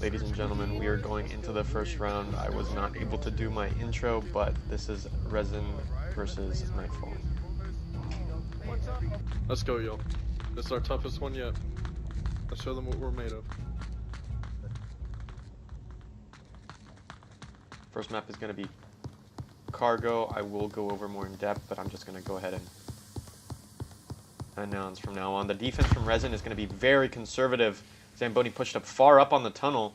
Ladies and gentlemen, we are going into the first round. I was not able to do my intro, but this is R3SIN versus Nightfall. Let's go, yo. This is our toughest one yet. Let's show them what we're made of. First map is going to be cargo. I will go over more in depth, but I'm just going to go ahead and announce from now on. The defense from R3SIN is going to be very conservative. Zamboni pushed up far up on the tunnel.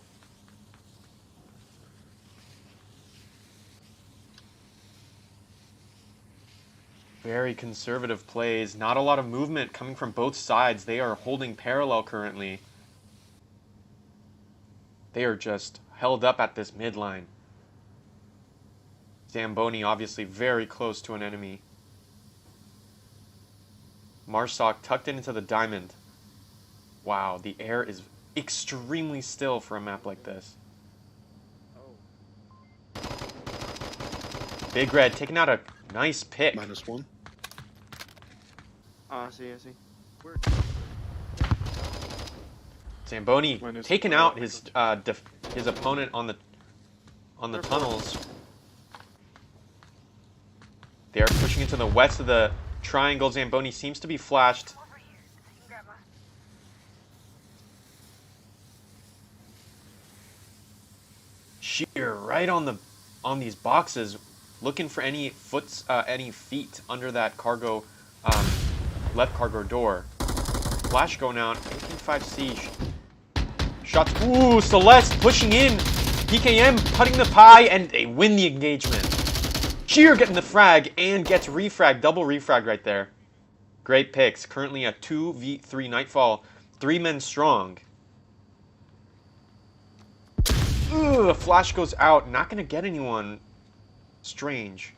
Very conservative plays. Not a lot of movement coming from both sides. They are holding parallel currently. They are just held up at this midline. Zamboni obviously very close to an enemy. Marsoc tucked into the diamond. Wow, the air is extremely still for a map like this. Big Red taking out a nice pick. -1. I see. Zamboni taking out his opponent on the tunnels. They are pushing into the west of the triangle. Zamboni seems to be flashed. Sheer right on these boxes, looking for any feet under that cargo, left cargo door. Flash going out. 18.5C. Shots. Ooh, Celeste pushing in. PKM putting the pie, and they win the engagement. Sheer getting the frag and gets refrag, double refrag right there. Great picks. Currently a 2v3 Nightfall, 3 men strong. Ugh, flash goes out. Not gonna get anyone. Strange.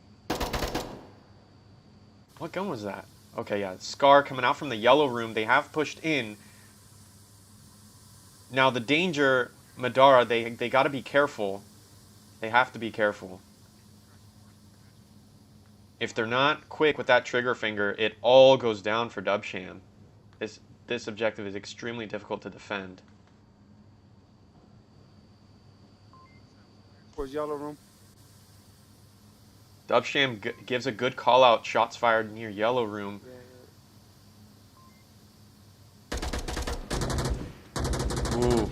What gun was that? Okay, yeah. Scar coming out from the yellow room. They have pushed in. Now the danger, Madara, they gotta be careful. They have to be careful. If they're not quick with that trigger finger, it all goes down for Dubsham. This objective is extremely difficult to defend. Towards yellow room. Dubsham gives a good call out. Shots fired near yellow room. Ooh.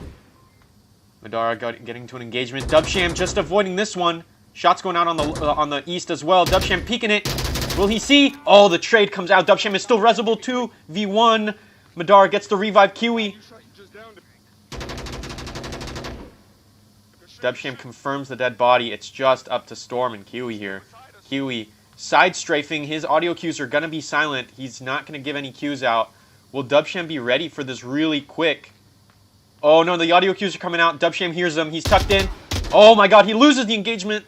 Madara getting to an engagement. Dubsham just avoiding this one. Shots going out on the east as well. Dubsham peeking it. Will he see? Oh, the trade comes out. Dubsham is still resable. 2v1. Madara gets the revive. Kiwi. Dubsham confirms the dead body. It's just up to Storm and Kiwi here. Kiwi side strafing. His audio cues are going to be silent. He's not going to give any cues out. Will Dubsham be ready for this really quick? Oh no, the audio cues are coming out. Dubsham hears them. He's tucked in. Oh my god, he loses the engagement.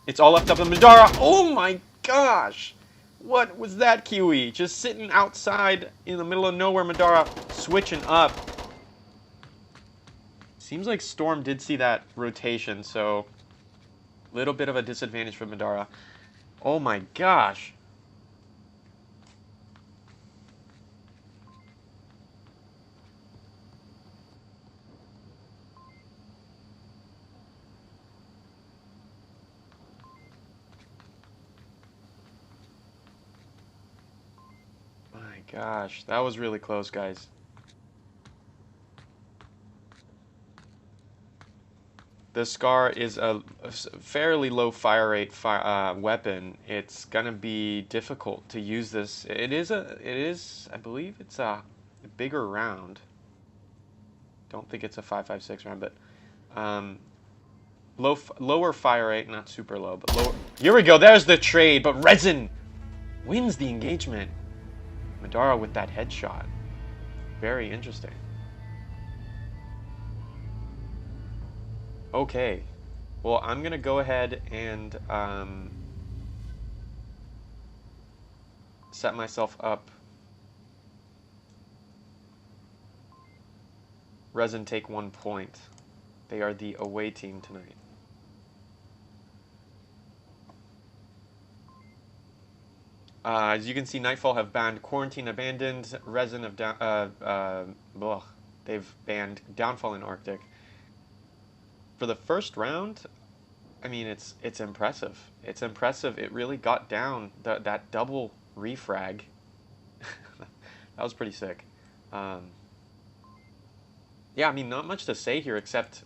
It's all left up to Madara. Oh my gosh. What was that, Kiwi? Just sitting outside in the middle of nowhere, Madara switching up. Seems like Storm did see that rotation, so a little bit of a disadvantage for Madara. Oh my gosh. Gosh, that was really close, guys. The Scar is a fairly low fire rate weapon. It's gonna be difficult to use this. It is, I believe it's a bigger round. Don't think it's a 5.56 round, but lower fire rate, not super low, but lower. Here we go. There's the trade, but R3SIN wins the engagement. Madara with that headshot. Very interesting. Okay. Well, I'm going to go ahead and set myself up. R3SIN take 1 point. They are the away team tonight. As you can see, Nightfall have banned Quarantine Abandoned. R3SIN have they've banned Downfall in Arctic. for the first round, I mean, it's impressive. It's impressive. It really got down that double refrag. That was pretty sick. Yeah, I mean, not much to say here except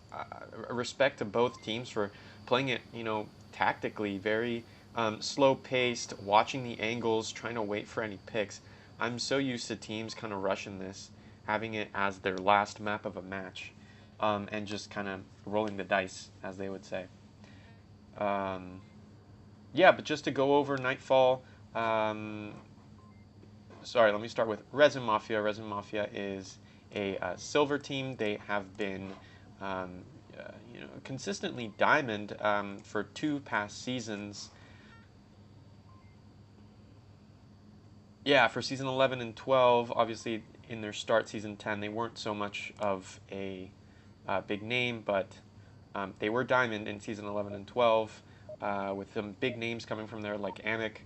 respect to both teams for playing it, you know, tactically, very slow-paced, watching the angles, trying to wait for any picks. I'm so used to teams kind of rushing this, having it as their last map of a match, and just kind of rolling the dice, as they would say. Yeah, but just to go over Nightfall, sorry, let me start with R3SIN Mafia. R3SIN Mafia is a silver team. They have been you know, consistently diamond for 2 past seasons. Yeah, for season 11 and 12, obviously in their start season 10, they weren't so much of a big name, but they were diamond in season 11 and 12 with some big names coming from there like Amic.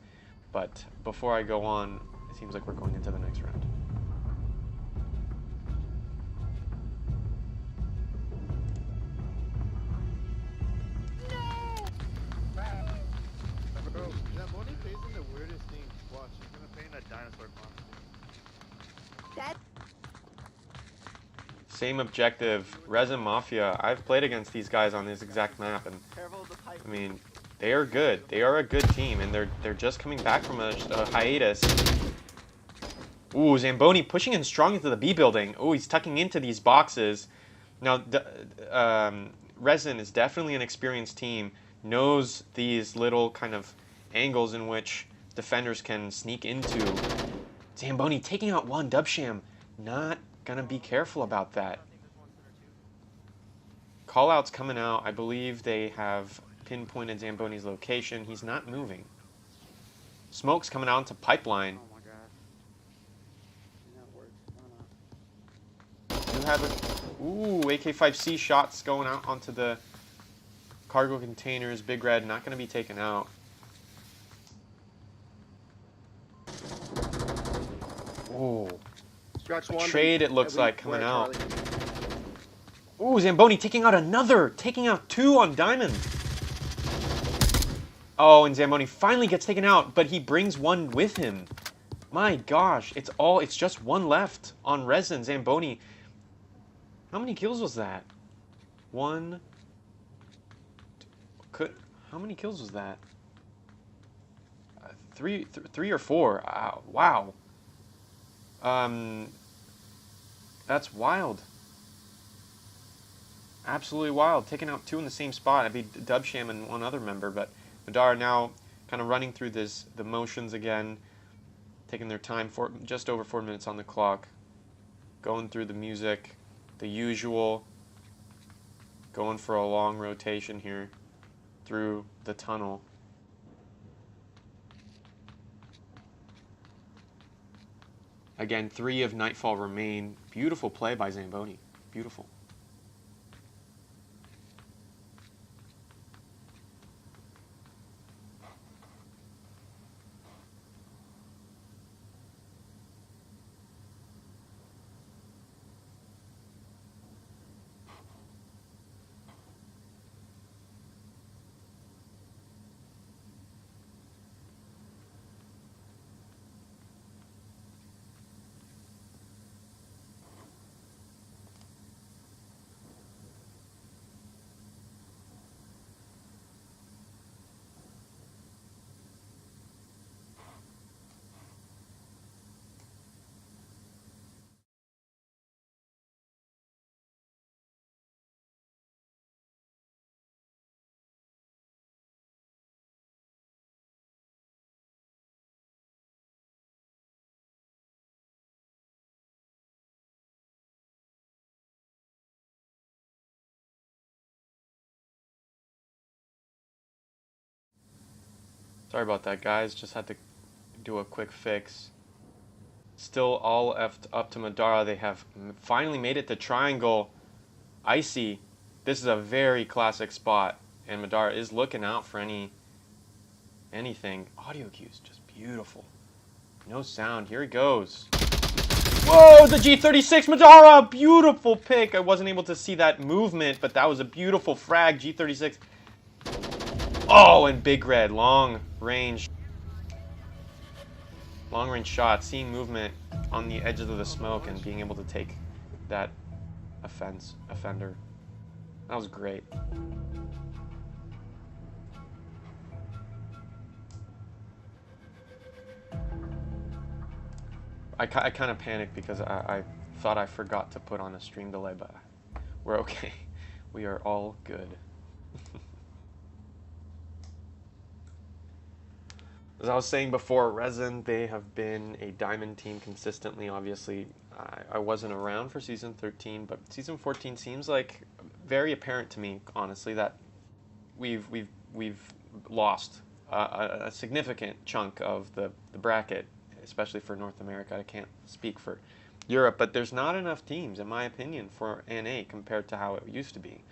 But before I go on, it seems like we're going into the next round. Bro, Zamboni plays in the weirdest things. Watch, he's gonna play in a dinosaur bomb. Same objective, R3SIN Mafia. I've played against these guys on this exact map, and I mean, they are good. They are a good team, and they're just coming back from a hiatus. Ooh, Zamboni pushing in strong into the B building. Ooh, he's tucking into these boxes. Now, R3SIN is definitely an experienced team. Knows these little kind of angles in which defenders can sneak into. Zamboni taking out one. Dubsham not gonna be careful about that. Callouts coming out. I believe they have pinpointed Zamboni's location. He's not moving. Smoke's coming out into pipeline. Oh my god. You have a ooh AK-5C shots going out onto the cargo containers. Big Red not going to be taken out. Ooh. Scratch A one. trade it looks like coming out. Charlie. Ooh, Zamboni taking out another. Taking out 2 on Diamond. Oh, and Zamboni finally gets taken out, but he brings one with him. My gosh, it's just one left on R3SIN. Zamboni. How many kills was that? 1. How many kills was that? 3 or 4. Wow. That's wild. Absolutely wild. Taking out 2 in the same spot. I'd be Dubsham and one other member, but Madara now kind of running through the motions again, taking their time for just over 4 minutes on the clock, going through the music, the usual, going for a long rotation here through the tunnel. Again, 3 of Nightfall remain. Beautiful play by Zamboni. Beautiful. Sorry about that, guys. Just had to do a quick fix. Still all up to Madara. They have finally made it to triangle. Icy. This is a very classic spot, and Madara is looking out for anything. Audio cues, just beautiful. No sound. Here he goes. Whoa, the G36 Madara! Beautiful pick. I wasn't able to see that movement, but that was a beautiful frag. G36. Oh, and Big Red. Long range shot. Seeing movement on the edges of the smoke and being able to take that offender. That was great. I kind of panicked because I thought I forgot to put on a stream delay, but we're okay. We are all good. As I was saying before, R3SIN, they have been a diamond team consistently. Obviously, I wasn't around for Season 13, but Season 14 seems like very apparent to me, honestly, that we've lost a significant chunk of the bracket, especially for North America. I can't speak for Europe, but there's not enough teams, in my opinion, for NA compared to how it used to be.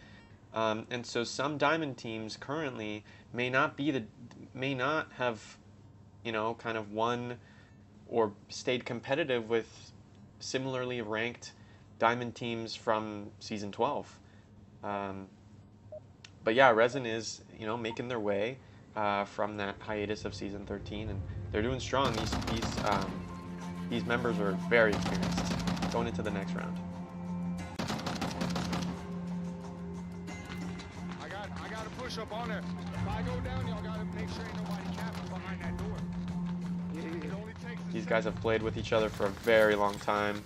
And so some diamond teams currently may not have, you know, kind of won or stayed competitive with similarly ranked diamond teams from Season 12. But yeah, R3SIN is, you know, making their way from that hiatus of Season 13, and they're doing strong. These members are very experienced going into the next round. I got to push up on it. If I go down, y'all got to make sure ain't nobody capping behind that door. It only takes These guys have played with each other for a very long time.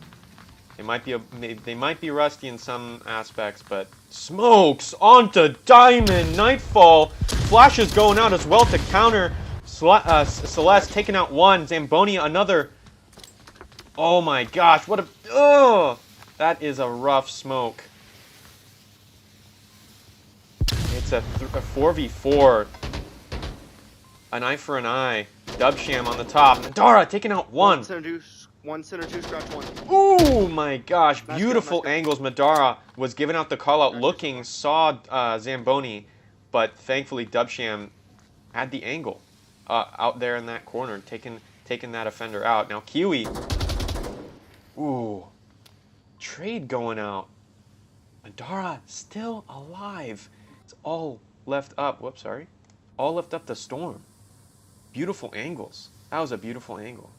They might be rusty in some aspects, but smokes onto Diamond. Nightfall. Flash is going out as well to counter. Celeste taking out one. Zamboni another. Oh my gosh, what a... Ugh! That is a rough smoke. It's a 4v4. An eye for an eye. Dubsham on the top. Madara taking out one. One center, two scratch, one. Oh my gosh, beautiful angles. Madara was giving out the call out, looking, saw Zamboni, but thankfully Dubsham had the angle out there in that corner, taking that offender out. Now Kiwi, ooh, trade going out. Madara still alive. It's all left up. Whoops, sorry. All left up the Storm. Beautiful angles. That was a beautiful angle.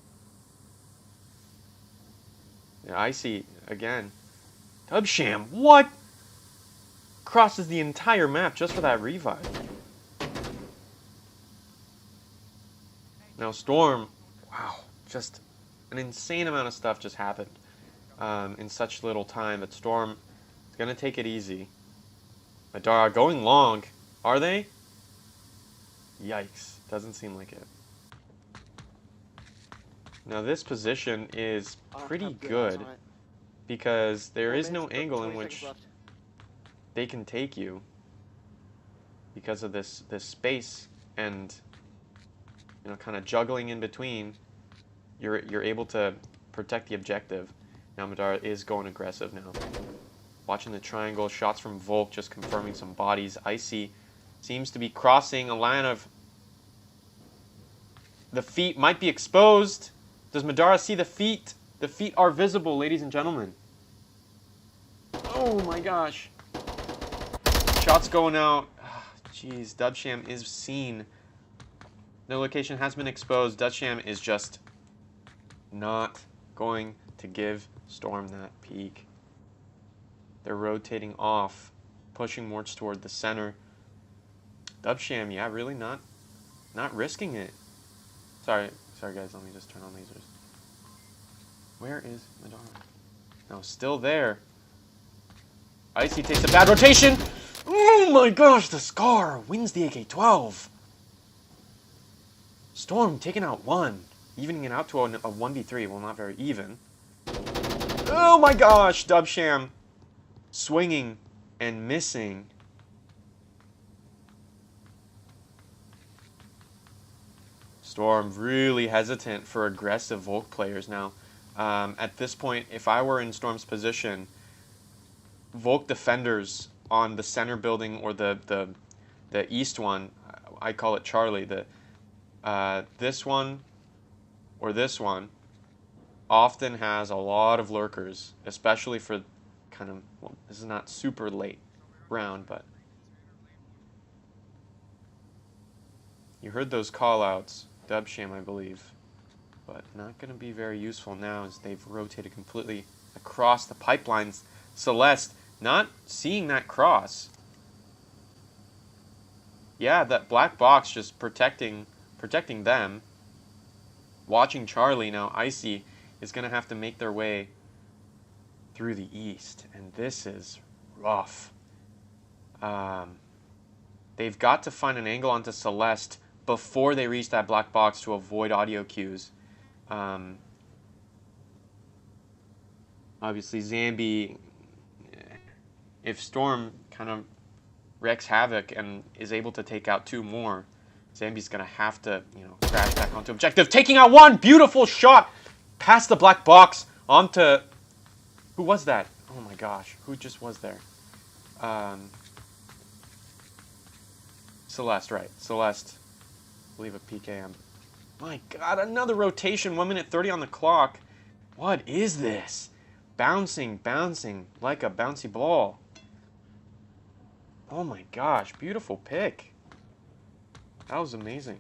Yeah, I see again. Dubsham, what? Crosses the entire map just for that revive. Now Storm, wow, just an insane amount of stuff just happened in such little time. But Storm is gonna take it easy. Madara going long. Are they? Yikes, doesn't seem like it. Now this position is pretty good because there is no angle in which they can take you because of this space, and you know, kind of juggling in between. You're able to protect the objective. Now Madara is going aggressive now. Watching the triangle shots from Volk, just confirming some bodies. Icy seems to be crossing a line of... The feet might be exposed. Does Madara see the feet? The feet are visible, ladies and gentlemen. Oh my gosh. Shots going out. Jeez, Dubsham is seen. No location has been exposed. Dubsham is just not going to give Storm that peek. They're rotating off, pushing more toward the center. Dubsham, yeah, really not risking it. Sorry guys, let me just turn on lasers. Where is Madara? No, still there. Icy takes a bad rotation. Oh my gosh, the Scar wins the AK-12. Storm taking out one, evening it out to a 1v3. Well, not very even. Oh my gosh, Dubsham swinging and missing. Storm really hesitant for aggressive Volk players now. At this point, if I were in Storm's position, Volk defenders on the center building or the east one, I call it Charlie, this one or this one, often has a lot of lurkers, especially for kind of, well, this is not super late round, but you heard those call-outs, Dubsham, I believe, but not going to be very useful now as they've rotated completely across the pipelines. Celeste not seeing that cross. Yeah, that black box just protecting them. Watching Charlie now. Icy is going to have to make their way through the east, and this is rough. They've got to find an angle onto Celeste before they reach that black box to avoid audio cues. Obviously, Zambi, if Storm kind of wreaks havoc and is able to take out 2 more, Zambi's going to have to, crash back onto objective. Taking out 1! Beautiful shot! Past the black box onto... Who was that? Oh my gosh. Who just was there? Celeste, right. Celeste. I believe a PKM. My god, another rotation. 1 minute 30 on the clock. What is this? Bouncing like a bouncy ball. Oh my gosh, beautiful pick. That was amazing.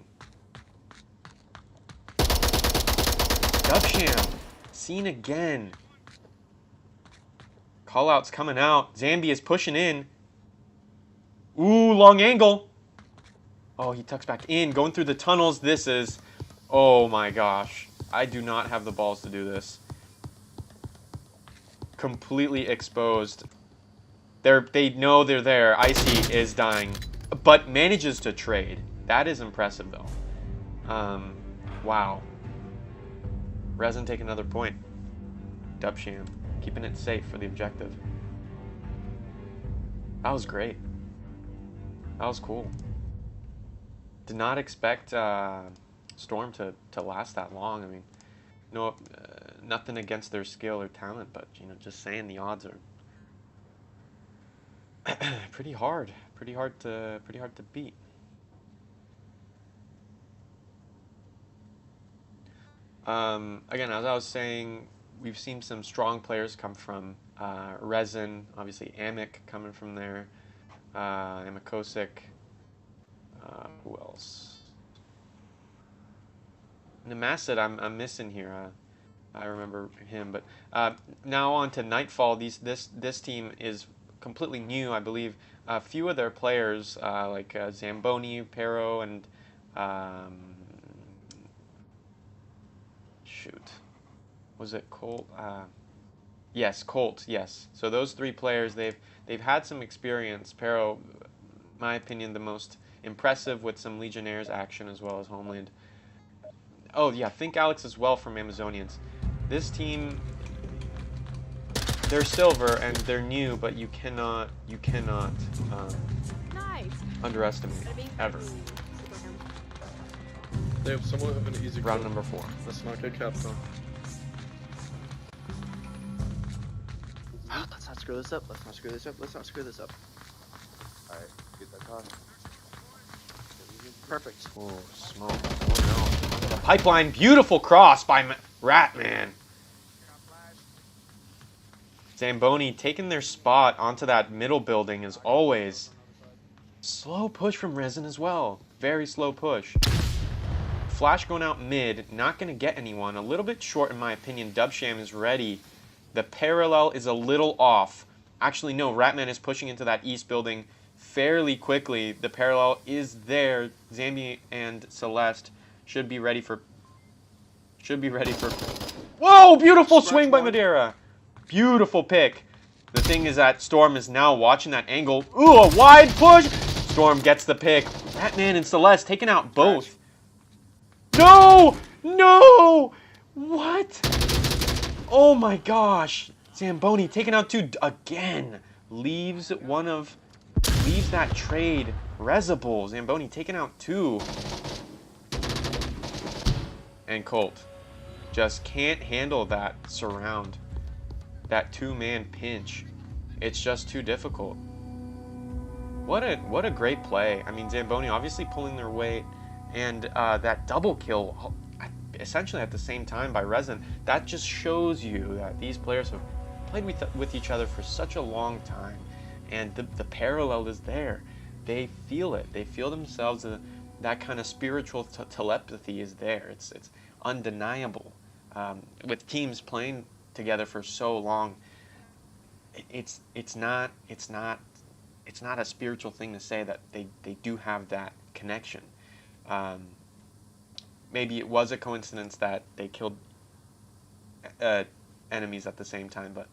Dubsham, seen again. Callouts coming out. Zambi is pushing in. Ooh, long angle. Oh, he tucks back in, going through the tunnels. This is, oh my gosh. I do not have the balls to do this. Completely exposed. They know they're there. Icy is dying, but manages to trade. That is impressive, though. Wow. R3SIN take another point. Dubsham keeping it safe for the objective. That was great. That was cool. Did not expect Storm to last that long. I mean, no, nothing against their skill or talent, but just saying the odds are pretty hard to beat. Again, as I was saying, we've seen some strong players come from R3SIN, obviously Amic coming from there, Amikosik, who else? Namasid, I'm missing here. I remember him, but now on to Nightfall. This team is completely new, I believe. A few of their players, like Zamboni, Pero, and shoot, was it Colt? Yes, Colt. Yes. So those 3 players, they've had some experience. Pero, my opinion, the most impressive with some Legionnaires action as well as Homeland. Oh yeah, Think Alex as well from Amazonians. This team, they're silver and they're new, but you cannot underestimate ever. They have somewhat of an easy Round kill. number 4. Let's not get capped on. Let's not screw this up. Let's not screw this up. Let's not screw this up. Alright, get that on. Perfect. Oh, smoke. Oh no. The pipeline, beautiful cross by Ratman. Zamboni taking their spot onto that middle building as always. Slow push from R3SIN as well. Very slow push. Flash going out mid, not going to get anyone. A little bit short in my opinion. Dubsham is ready. The parallel is a little off. Actually, no, Ratman is pushing into that east building fairly quickly. The parallel is there. Zambi and Celeste should be ready for... Whoa! Beautiful swing by Madeira. Beautiful pick. The thing is that Storm is now watching that angle. Ooh, a wide push! Storm gets the pick. Ratman and Celeste taking out both. No! No! What? Oh my gosh. Zamboni taking out 2 again. Leaves that trade. Rezable. Zamboni taking out 2. And Colt just can't handle that surround. That 2-man pinch. It's just too difficult. What a great play. I mean, Zamboni obviously pulling their weight, and that double kill. essentially at the same time by R3SIN. That just shows you that these players have played with each other for such a long time, and the parallel is there. They feel it. They feel themselves. That kind of spiritual telepathy is there. It's undeniable. With teams playing together for so long, it's not a spiritual thing to say that they do have that connection. Maybe it was a coincidence that they killed enemies at the same time, but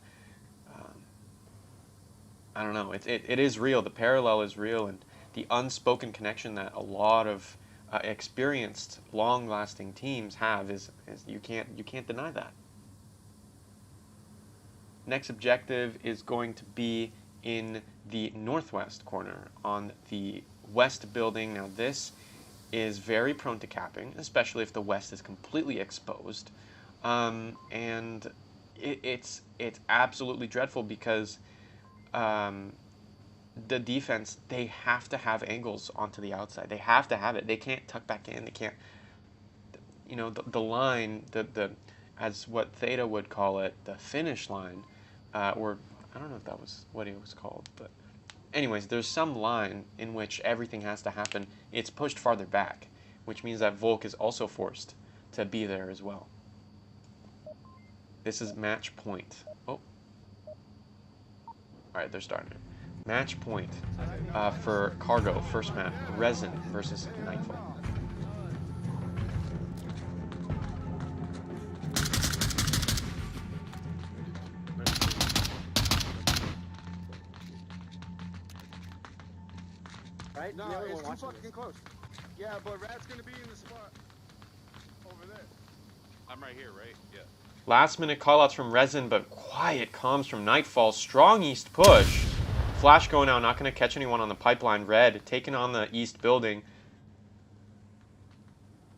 I don't know. It is real. The parallel is real, and the unspoken connection that a lot of experienced, long-lasting teams have is you can't deny that. Next objective is going to be in the northwest corner on the west building. Now this is very prone to capping, especially if the west is completely exposed, and it's absolutely dreadful because the defense, they have to have angles onto the outside. They have to have it. They can't tuck back in. They can't, the line, the as what Theta would call it, the finish line, or I don't know if that was what it was called, but anyways, there's some line in which everything has to happen. It's pushed farther back, which means that Volk is also forced to be there as well. This is match point. Oh. Alright, they're starting it. Match point for Cargo, first map, R3SIN versus Nightfall. Right? No, it's too fucking close. Yeah, but Rat's gonna be in the spot over there. I'm right here, right? Yeah. Last minute callouts from R3SIN, but quiet comms from Nightfall. Strong east push. Flash going out, not going to catch anyone on the pipeline. Red taking on the east building.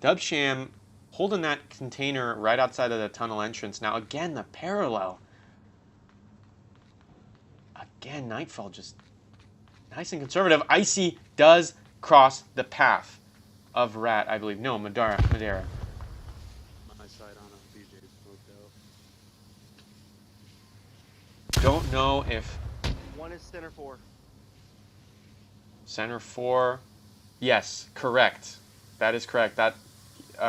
Dubsham holding that container right outside of the tunnel entrance. Now again, the parallel. Again, Nightfall just nice and conservative. Icy does cross the path of Rat, I believe. No, Madeira. My side on a BJ smoked out. Don't know if One is center 4. center 4. Yes, correct. That is correct. That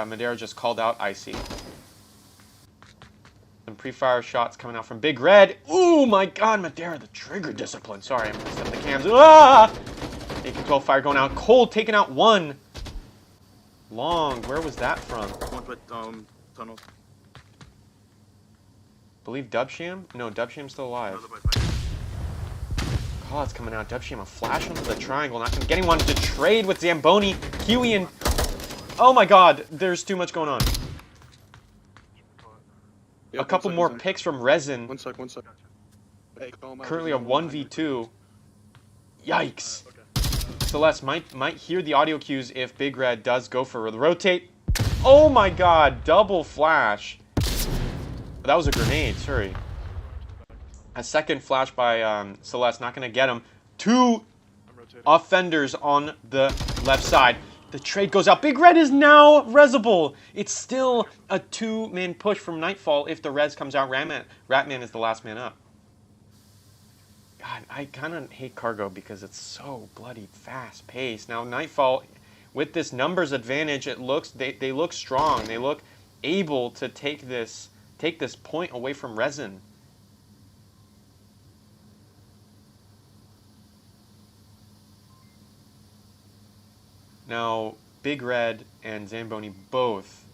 Madeira just called out Icy. Some pre-fire shots coming out from Big Red. Ooh, my God, Madeira, the trigger discipline. Sorry, I messed up the cams. Ah! AK-12 fire going out. Cold taking out one. Long, where was that from? One with tunnels. Believe Dubsham? No, Dubsham's still alive. Another by fire. Oh, it's coming out. Dubsham, a flash onto the triangle. Not going to get anyone to trade with Zamboni. Kiwi and... Oh my God, there's too much going on. Yep, A couple more picks from R3SIN. One sec. Hey, call him out. Currently a There's no one behind 1v2. Yikes. Okay. Celeste might hear the audio cues if Big Red does go for the rotate. Oh my God, double flash. That was a grenade, sorry. A second flash by Celeste, not going to get him. Two I'm rotating. offenders on the left side. The trade goes out. Big Red is now resable. It's still a two-man push from Nightfall if the res comes out. Ratman is the last man up. God, I kind of hate Cargo because it's so bloody fast-paced. Now Nightfall, with this numbers advantage, it looks they look strong. They look able to take this point away from R3SIN. Now, Big Red and Zamboni both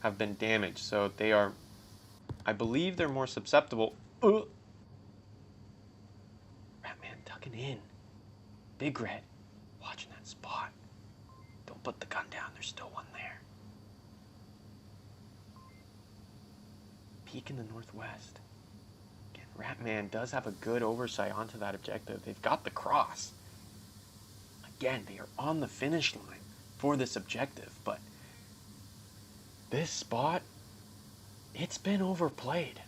have been damaged, so they are, I believe they're more susceptible. Ratman tucking in. Big Red, watching that spot. Don't put the gun down, there's still one there. Peek in the northwest. Again, Ratman does have a good oversight onto that objective. They've got the cross. Again, they are on the finish line for this objective, but this spot, it's been overplayed.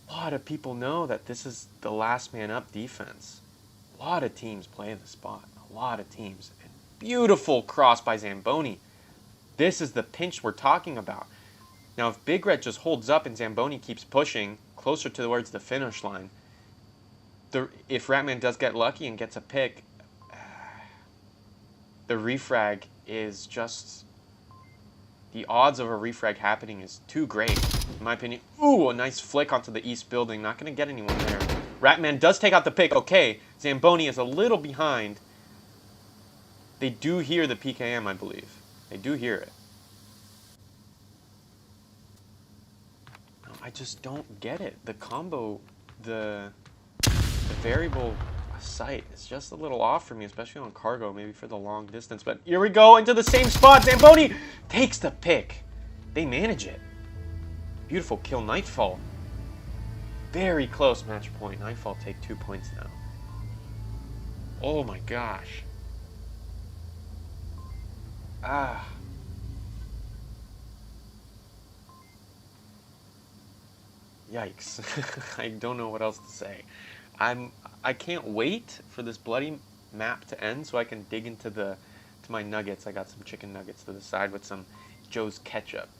A lot of people know that this is the last man up defense. A lot of teams play the spot. A lot of teams. And beautiful cross by Zamboni. This is the pinch we're talking about. Now, if Big Red just holds up and Zamboni keeps pushing closer towards the finish line, if Ratman does get lucky and gets a pick, the refrag is just... The odds of a refrag happening is too great, in my opinion. Ooh, a nice flick onto the east building. Not going to get anyone there. Ratman does take out the pick. Okay, Zamboni is a little behind. They do hear the PKM, I believe. They do hear it. No, I just don't get it. The combo, the variable sight is just a little off for me, especially on cargo, maybe for the long distance. But here we go into the same spot. Zamboni takes the pick. They manage it. Beautiful kill, Nightfall. Very close match point. Nightfall take 2 points now. Oh my gosh. Ah. Yikes. I don't know what else to say. I can't wait for this bloody map to end so I can dig into my nuggets. I got some chicken nuggets to the side with some Joe's ketchup.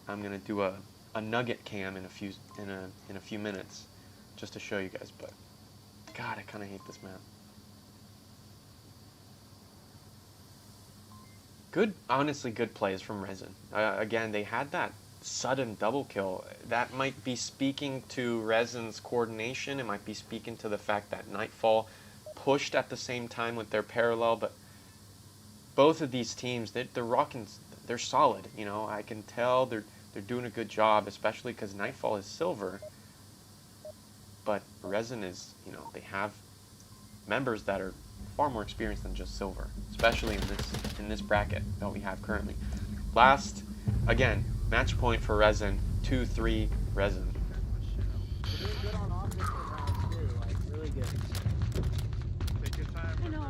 I'm gonna do a nugget cam in a few minutes just to show you guys, but God, I kind of hate this map. Good, honestly good plays from R3SIN. Again, they had that sudden double kill. That might be speaking to R3SIN's coordination. It might be speaking to the fact that Nightfall pushed at the same time with their parallel, but both of these teams, they're rocking, they're solid. You know, I can tell they're doing a good job, especially because Nightfall is silver, but R3SIN is, you know, they have members that are far more experienced than just silver, especially in this bracket that we have currently. Last, again, match point for R3SIN, 2-3 R3SIN. We're doing good on offensive rounds too, like really good. Take your time. I know.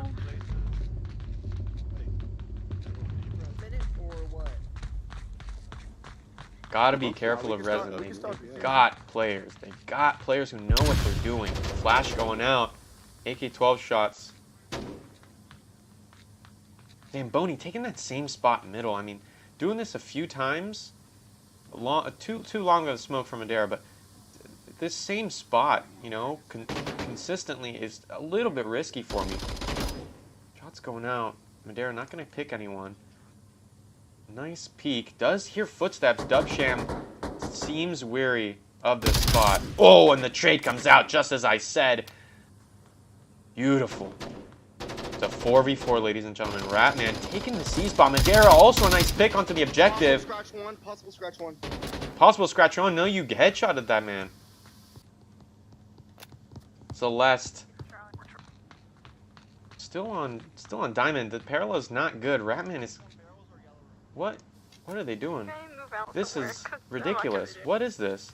Minute or what? Gotta be careful of R3SIN. They've got players. They've got players who know what they're doing. Flash going out. AK-12 shots. Zamboni taking that same spot middle. I mean, doing this a few times. Too long of a smoke from Madera, but this same spot, you know, consistently is a little bit risky for me. Shots going out. Madera not going to pick anyone. Nice peek. Does hear footsteps. Dubsham seems weary of this spot. Oh, and the trade comes out just as I said. Beautiful. It's a 4v4, ladies and gentlemen. Ratman taking the C-spot. Madera also a nice pick onto the objective. Possible scratch one. Possible scratch one. No, you headshotted that man. Celeste. Still on diamond. The parallel is not good. Ratman is... What are they doing? This is ridiculous. What is this?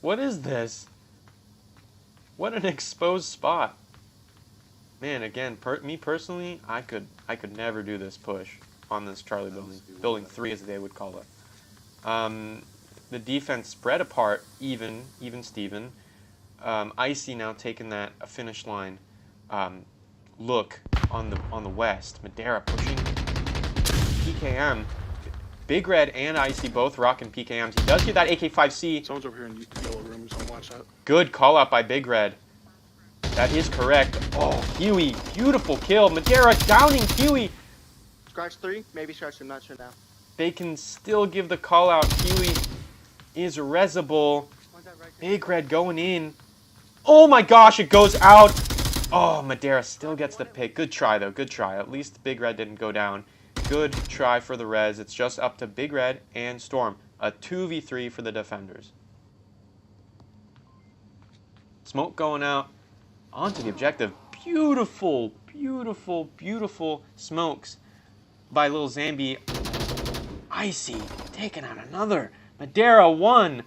What is this? What an exposed spot. Man, again, me personally, I could never do this push on this Charlie building. Building 3, as they would call it. The defense spread apart, even Steven. Icy now taking that finish line look on the west. Madera pushing PKM. Big Red and Icy both rocking PKMs. He does get that AK-5C. Someone's over here in yellow room, so watch that. Good call out by Big Red. That is correct. Oh, Huey, beautiful kill. Madera downing Huey. Scratch 3, maybe scratch 2, I'm not sure now. They can still give the call out. Huey is resible. Big Red going in. Oh my gosh, it goes out. Oh, Madera still gets the pick. Good try, though. Good try. At least Big Red didn't go down. Good try for the Res. It's just up to Big Red and Storm. A 2v3 for the defenders. Smoke going out. Onto the objective. Beautiful, beautiful, beautiful smokes by Lil Zambi. Icy taking out another. Madera 1.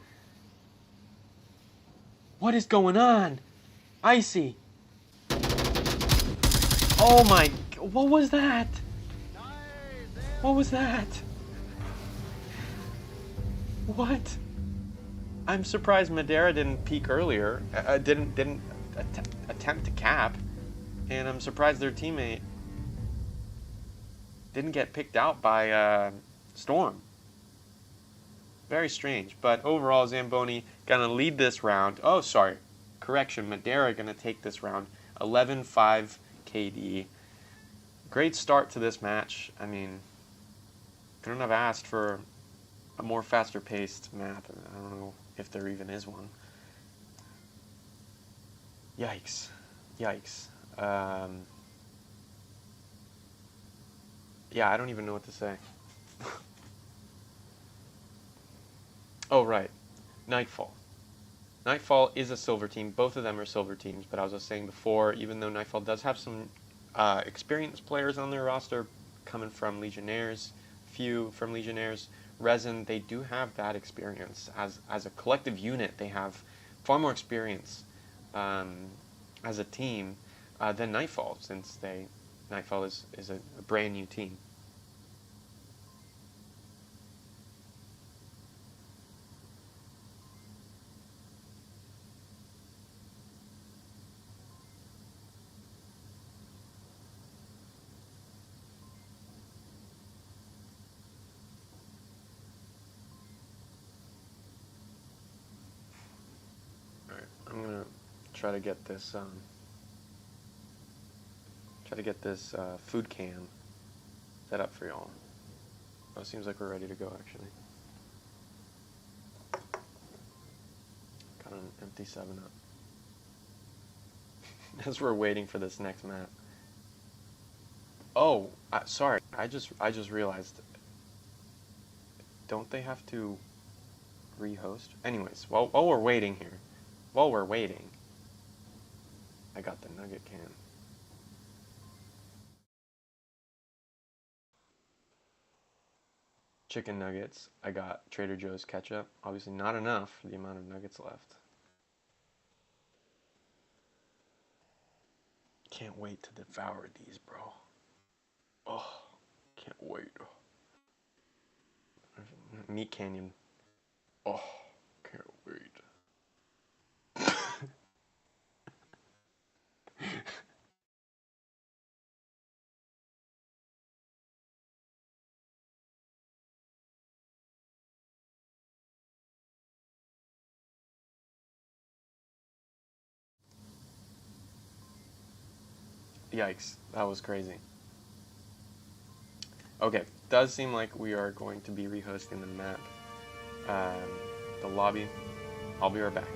What is going on? Icy. Oh my, what was that? What was that? What? I'm surprised Madera didn't peek earlier. Didn't attempt to cap, and I'm surprised their teammate didn't get picked out by Storm. Very strange. But overall, Zamboni gonna lead this round. Oh, sorry. Correction. Madeira gonna take this round. 11-5 KD. Great start to this match. I mean, couldn't have asked for a more faster paced map. I don't know if there even is one. Yikes. Yikes. Yeah, I don't even know what to say. Oh, right. Nightfall. Nightfall is a silver team. Both of them are silver teams, but I was just saying before, even though Nightfall does have some experienced players on their roster coming from Legionnaires, few from Legionnaires, R3SIN, they do have that experience. As a collective unit, they have far more experience as a team than Nightfall, since Nightfall is a brand new team. Alright, I'm gonna try to get this food can set up for y'all. Oh, it seems like we're ready to go, actually. Got an empty 7-Up. As we're waiting for this next map. Oh, sorry. I just realized. Don't they have to rehost? Anyways, while we're waiting here, I got the nugget can. Chicken nuggets. I got Trader Joe's ketchup. Obviously not enough for the amount of nuggets left. Can't wait to devour these, bro. Oh, can't wait. Meat Canyon. Oh, can't wait. Yikes, that was crazy. Okay, does seem like we are going to be rehosting the map, the lobby. I'll be right back.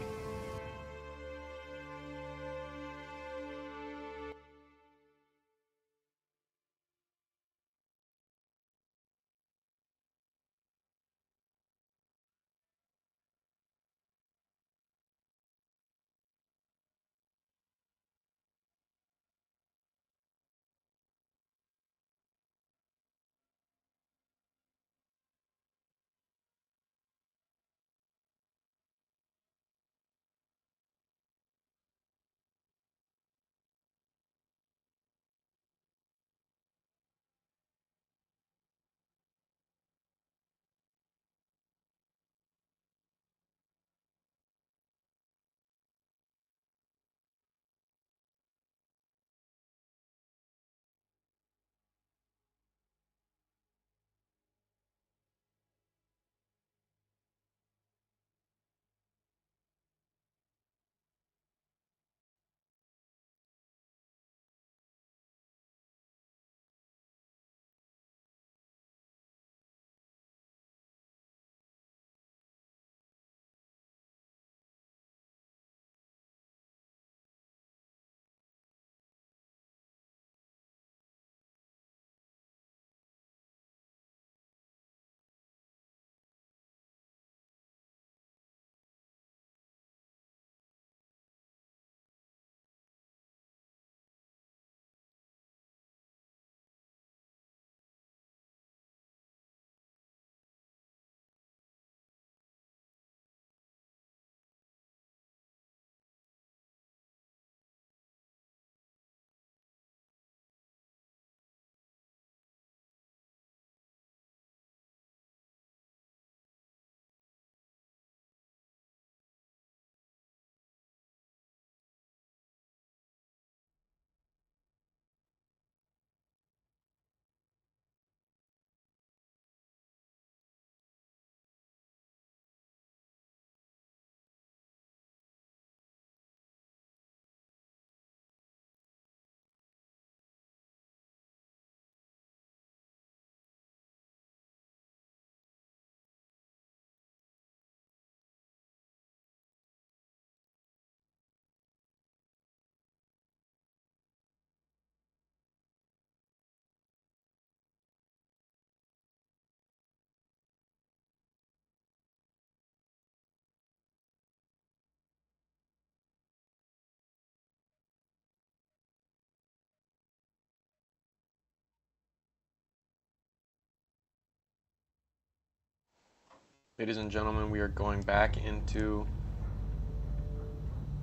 Ladies and gentlemen, we are going back into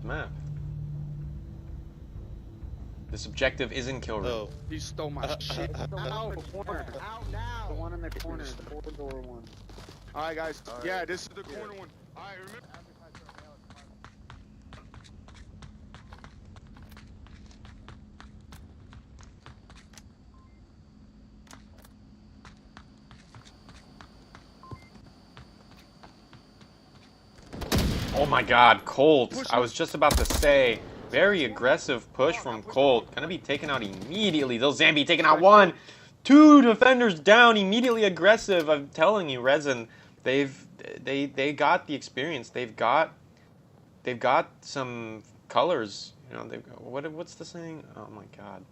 the map. This objective is in kill room. Oh. He stole my shit. It's the one Out. in the corner. Out now. The one in the corner, the four-door one. Alright, guys. All Yeah, right. this is the corner one. Alright, remember. Oh my god, Colt. I was just about to say, very aggressive push from Colt. Gonna be taken out immediately. Those Zambi taking out one. Two defenders down, immediately aggressive. I'm telling you, R3SIN, they got the experience. They've got some colors. You know, what's the saying? Oh my god.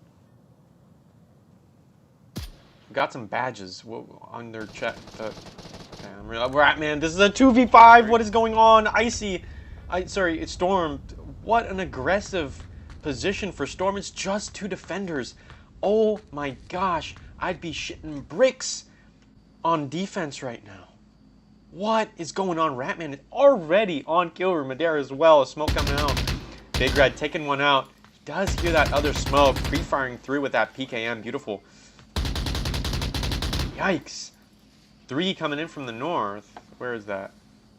Got some badges on their chest. Man, this is a 2v5. What is going on? Sorry, it's Storm. What an aggressive position for Storm. It's just two defenders. Oh my gosh, I'd be shitting bricks on defense right now. What is going on? Ratman is already on kill room. Madera as well. A smoke coming out. Big Red taking one out. He does hear that other smoke. Pre-firing through with that PKM. Beautiful. Yikes. 3 coming in from the north. Where is that?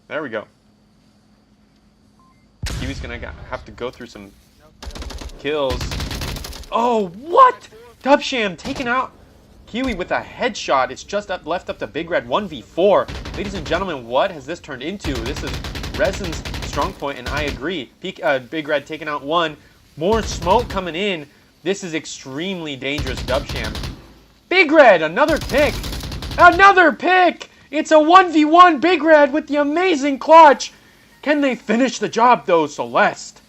There we go. Kiwi's gonna have to go through some kills. Oh, what? Dubsham taken out. Kiwi with a headshot. It's just left up to Big Red 1v4. Ladies and gentlemen, what has this turned into? This is R3SIN's strong point, and I agree. Big Red taking out one. More smoke coming in. This is extremely dangerous, Dubsham. Big Red, another pick. Another pick! It's a 1v1 Big Red with the amazing clutch. Can they finish the job though, Celeste?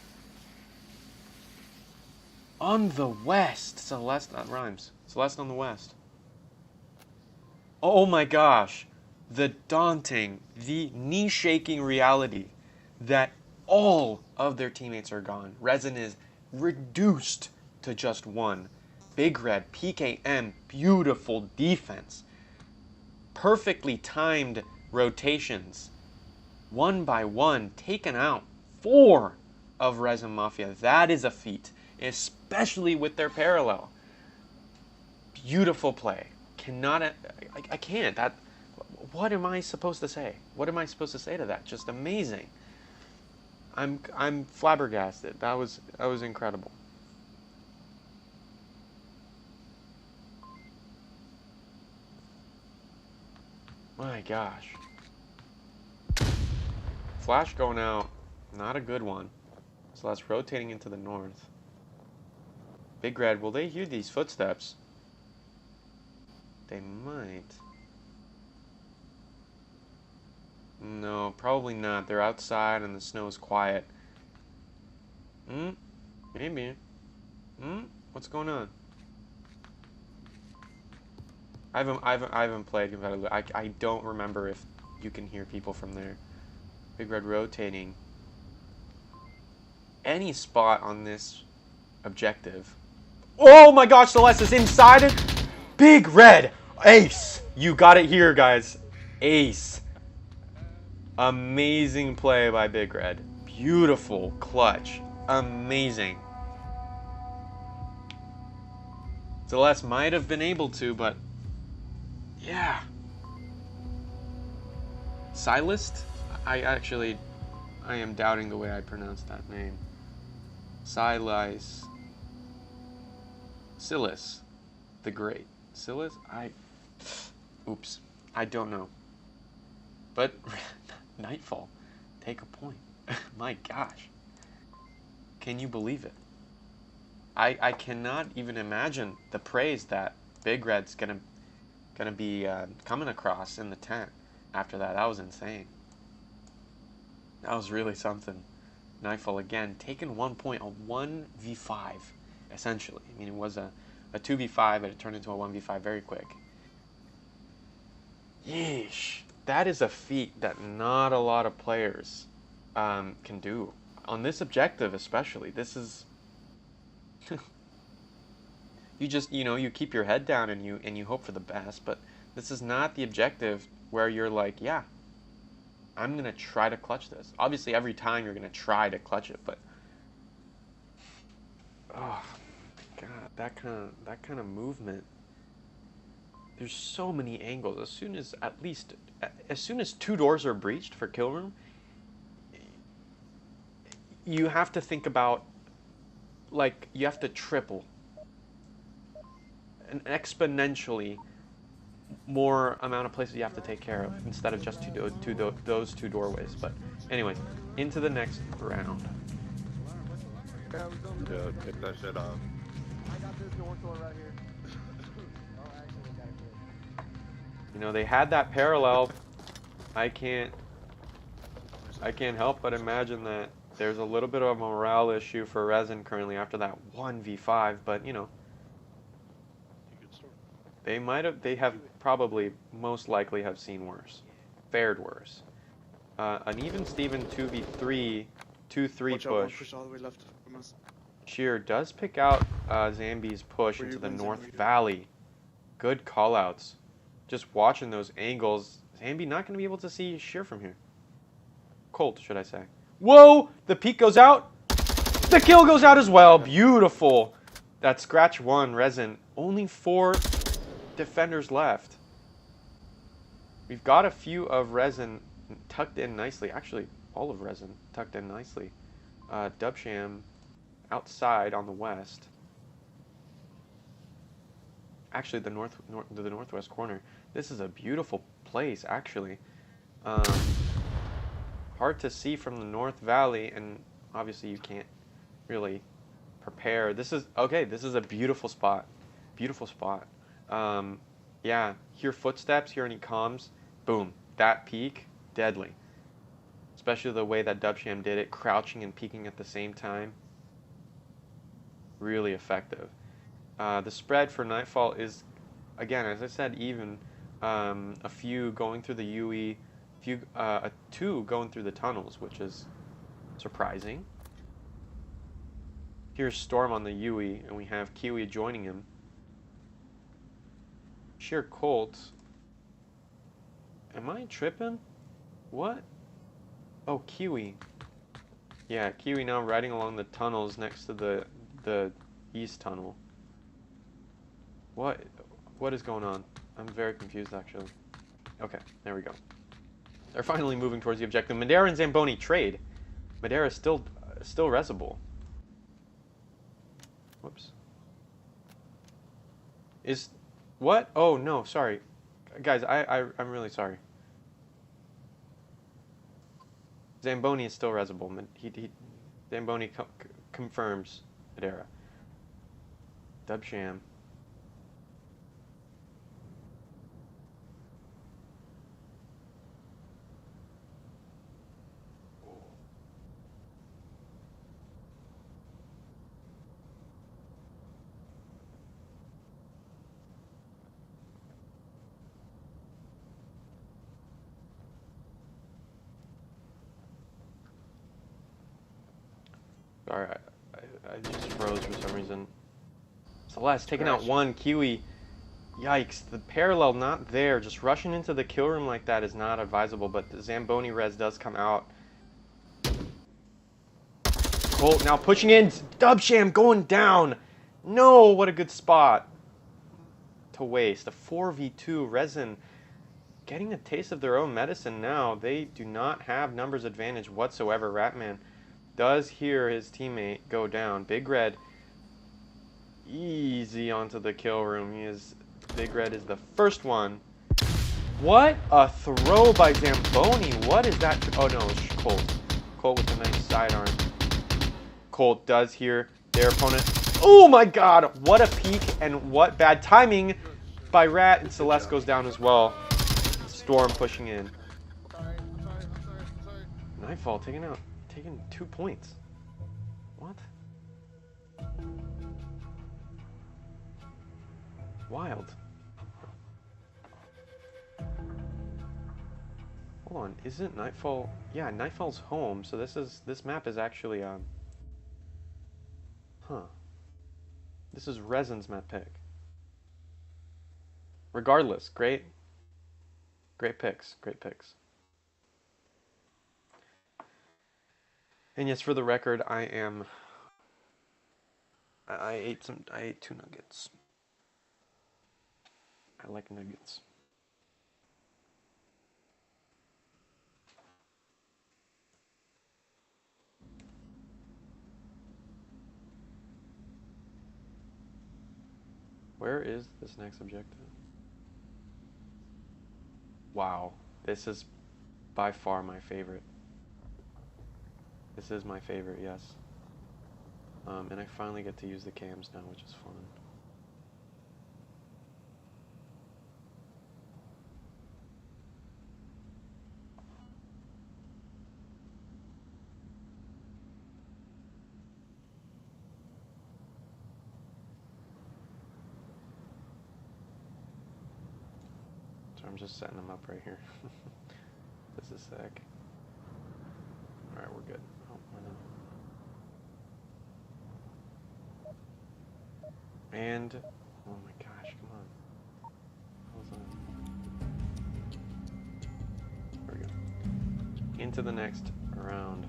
On the west. Celeste, that rhymes. Celeste on the west. Oh my gosh. The daunting, the knee-shaking reality that all of their teammates are gone. R3SIN is reduced to just one. Big Red, PKM, beautiful defense. Perfectly timed rotations. One by one, taken out 4 of R3SIN Mafia. That is a feat, especially with their parallel. Beautiful play. I can't. What am I supposed to say? What am I supposed to say to that? Just amazing. I'm flabbergasted. That was incredible. My gosh. Flash going out. Not a good one. So that's rotating into the north. Big Red, will they hear these footsteps? They might. No, probably not. They're outside and the snow is quiet. Maybe. What's going on? I haven't played competitively. I don't remember if you can hear people from there. Big Red rotating. Any spot on this objective. Oh my gosh, Celeste is inside it. Big Red, ace. You got it here, guys. Ace. Amazing play by Big Red. Beautiful clutch. Amazing. Celeste might have been able to, but yeah. Silist? I am doubting the way I pronounce that name. Silis. Silas the Great. Silas? Oops. I don't know. But Nightfall. Take a point. My gosh. Can you believe it? I cannot even imagine the praise that Big Red's gonna be coming across in the tent after that. That was insane. That was really something. Nightfall again, taking 1 point, a 1v5, essentially. I mean, it was a 2v5, but it turned into a 1v5 very quick. Yeesh. That is a feat that not a lot of players can do. On this objective especially, this is... you just, you keep your head down and you hope for the best, but this is not the objective where you're like, yeah, I'm going to try to clutch this. Obviously, every time you're going to try to clutch it, but... Oh, God, that kind of movement. There's so many angles. As soon as 2 doors are breached for kill room, you have to think about, like, you have to triple an exponentially more amount of places you have to take care of instead of just those 2 doorways. But anyway, into the next round. Yeah, take that shit off. I got this north door right here. Oh, actually, I got it good. You know, they had that parallel. I can't help but imagine that there's a little bit of a morale issue for R3SIN currently after that 1v5, but you know, they have probably most likely have seen worse, fared worse. An even Steven 2v3, 2-3 push. All the way left from us. Sheer does pick out Zambi's push into the North Valley. Good callouts. Just watching those angles. Zambi not going to be able to see Sheer from here. Colt, should I say. Whoa! The peek goes out. The kill goes out as well. Beautiful. That's scratch 1, R3SIN. Only 4 defenders left. We've got a few of R3SIN tucked in nicely. Actually, all of R3SIN tucked in nicely. Dubsham outside on the west. Actually, the northwest corner. This is a beautiful place, actually. Hard to see from the North Valley, and obviously you can't really prepare. This is a beautiful spot. Beautiful spot. Yeah, hear footsteps, hear any comms. Boom. That peek, deadly. Especially the way that Dubsham did it, crouching and peeking at the same time. Really effective. The spread for Nightfall is, again, as I said, even. A few going through the UE, 2 going through the tunnels, which is surprising. Here's Storm on the UE, and we have Kiwi joining him. Sheer Colt. Am I tripping? What? Oh, Kiwi. Yeah, Kiwi now riding along the tunnels next to the east tunnel. What is going on? I'm very confused, actually. Okay, there we go. They're finally moving towards the objective. Madeira and Zamboni trade. Madeira is still resable. Whoops. Is what? Oh no, sorry, guys. I'm really sorry. Zamboni is still resable. Zamboni confirms Madeira. Dubsham. Sorry, I just froze for some reason. Celeste taking out 1, Kiwi. Yikes, the parallel not there. Just rushing into the kill room like that is not advisable, but the Zamboni res does come out. Colt now pushing in. Dubsham going down. No, what a good spot to waste. A 4v2. R3SIN getting a taste of their own medicine now. They do not have numbers advantage whatsoever. Ratman does hear his teammate go down. Big Red easy onto the kill room. Big Red is the first one. What a throw by Zamboni. What is that? Oh no, it's Colt. Colt with a nice sidearm. Colt does hear their opponent. Oh my god, what a peek and what bad timing by Rat, and Celeste goes down as well. Storm pushing in. I'm sorry. Nightfall taking 2 points. What? Wild. Hold on, isn't Nightfall? Yeah, Nightfall's home, so this map is actually This is R3SIN's map pick. Regardless, great picks. And yes, for the record, I ate 2 nuggets. I like nuggets. Where is this next objective? Wow, this is by far my favorite. This is my favorite, yes. And I finally get to use the cams now, which is fun. So I'm just setting them up right here. This is sick. Alright, we're good. Oh, we're not. And, oh my gosh, come on. How's that? There we go. Into the next round.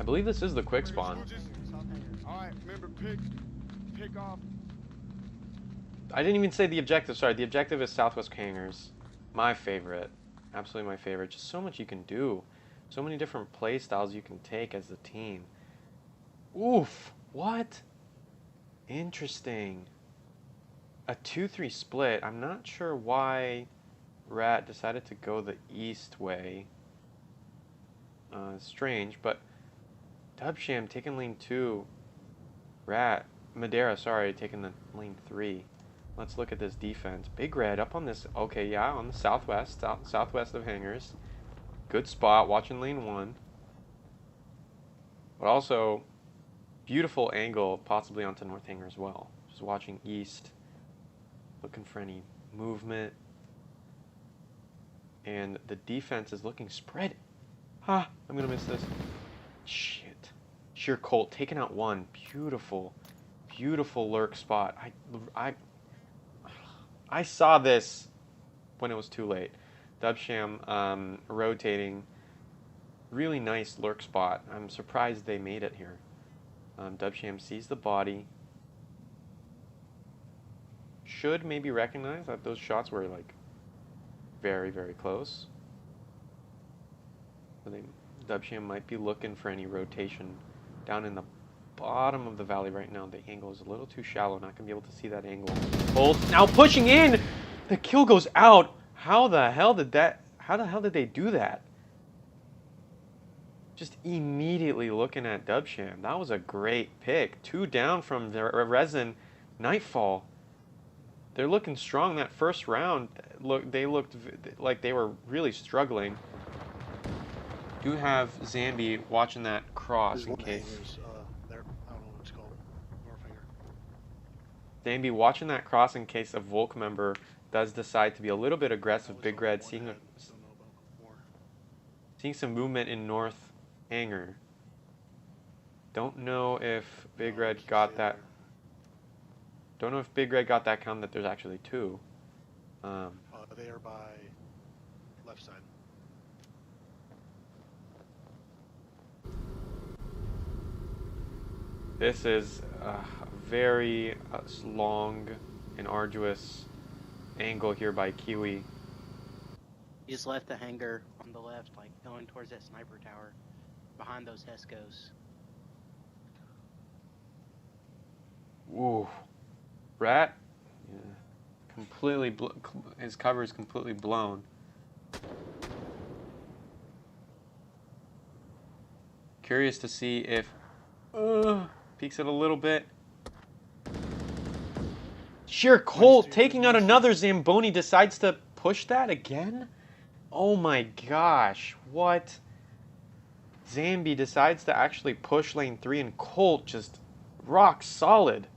I believe this is the quick spawn. Alright, remember, pick off. I didn't even say the objective, sorry. The objective is Southwest Hangars. My favorite. Absolutely my favorite. Just so much you can do. So many different play styles you can take as a team. Oof! What? Interesting. A 2-3 split. I'm not sure why Rat decided to go the east way. Strange, but Dubsham taking lane 2. Madeira, sorry, taking the lane 3. Let's look at this defense. Big Red up on this. Okay, yeah, on the southwest of Hangars. Good spot, watching lane 1. But also, beautiful angle, possibly onto North Hangar as well. Just watching east, looking for any movement. And the defense is looking spread. Ah, I'm gonna miss this. Shit. Sheer Colt taking out 1. Beautiful, beautiful lurk spot. I saw this when it was too late. Dubsham rotating. Really nice lurk spot. I'm surprised they made it here. Dubsham sees the body. Should maybe recognize that those shots were like very, very close. Dubsham might be looking for any rotation down in the bottom of the valley right now. The angle is a little too shallow. Not going to be able to see that angle. Bolt now pushing in. The kill goes out. How the hell did they do that? Just immediately looking at Dubsham. That was a great pick. 2 down from the R3SIN Nightfall. They're looking strong that first round. They looked like they were really struggling. Do have Zambi watching that cross in case. There, I don't know what it's called. Northanger. Zambi watching that cross in case a Volk member does decide to be a little bit aggressive. Big Red seeing some movement in North Hangar. Don't know if Big Red got that. Don't know if Big Red got that count that there's actually 2. They are by left side. This is a very long and arduous angle here by Kiwi. He just left the hangar on the left, like going towards that sniper tower behind those Hescos. Ooh. Rat, yeah, completely, his cover is completely blown. Curious to see if, peeks it a little bit. Sheer Colt taking out another Zamboni, decides to push that again? Oh my gosh, what? Zambi decides to actually push lane 3 and Colt just rock solid.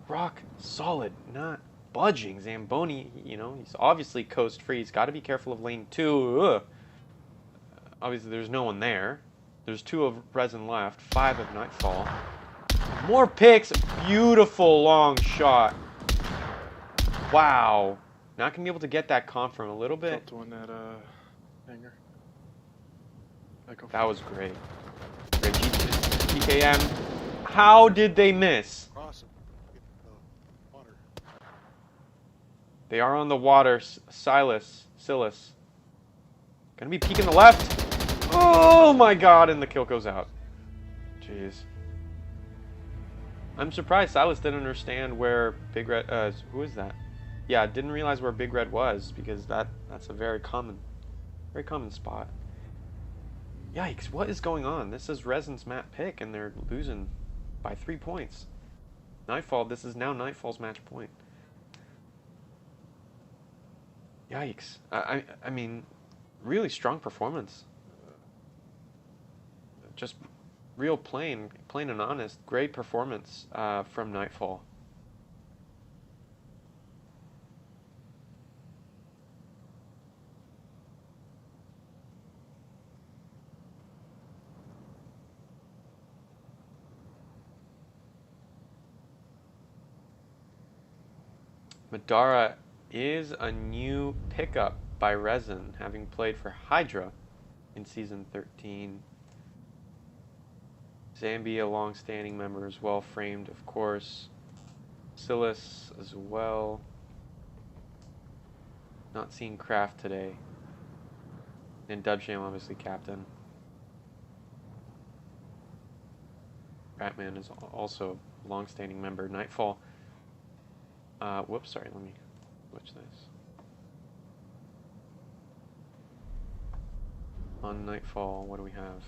Rock solid, not budging. Zamboni, you know, he's obviously coast free. He's got to be careful of lane 2. Ugh. Obviously, there's no one there. There's 2 of R3SIN left, 5 of Nightfall. More picks. Beautiful long shot. Wow. Not gonna be able to get that confirm a little bit. Dropped one at hangar. That was great. Great GKM. How did they miss? Awesome. Water. They are on the water. Silas. Gonna be peeking the left. Oh my god, and the kill goes out. Jeez. I'm surprised Silas didn't understand where Big Red, who is that? Yeah, didn't realize where Big Red was, because that's a very common spot. Yikes, what is going on? This is R3SIN's map pick, and they're losing by 3 points. Nightfall, this is now Nightfall's match point. Yikes. I mean, really strong performance. Just real plain and honest, great performance from Nightfall. Madara is a new pickup by R3SIN, having played for Hydra in Season 13. Zambi, a long-standing member as well, framed, of course. Silas as well. Not seeing Kraft today. And Dubsham, obviously, captain. Ratman is also a long-standing member. Nightfall. Whoops, sorry, let me switch this. On Nightfall, what do we have?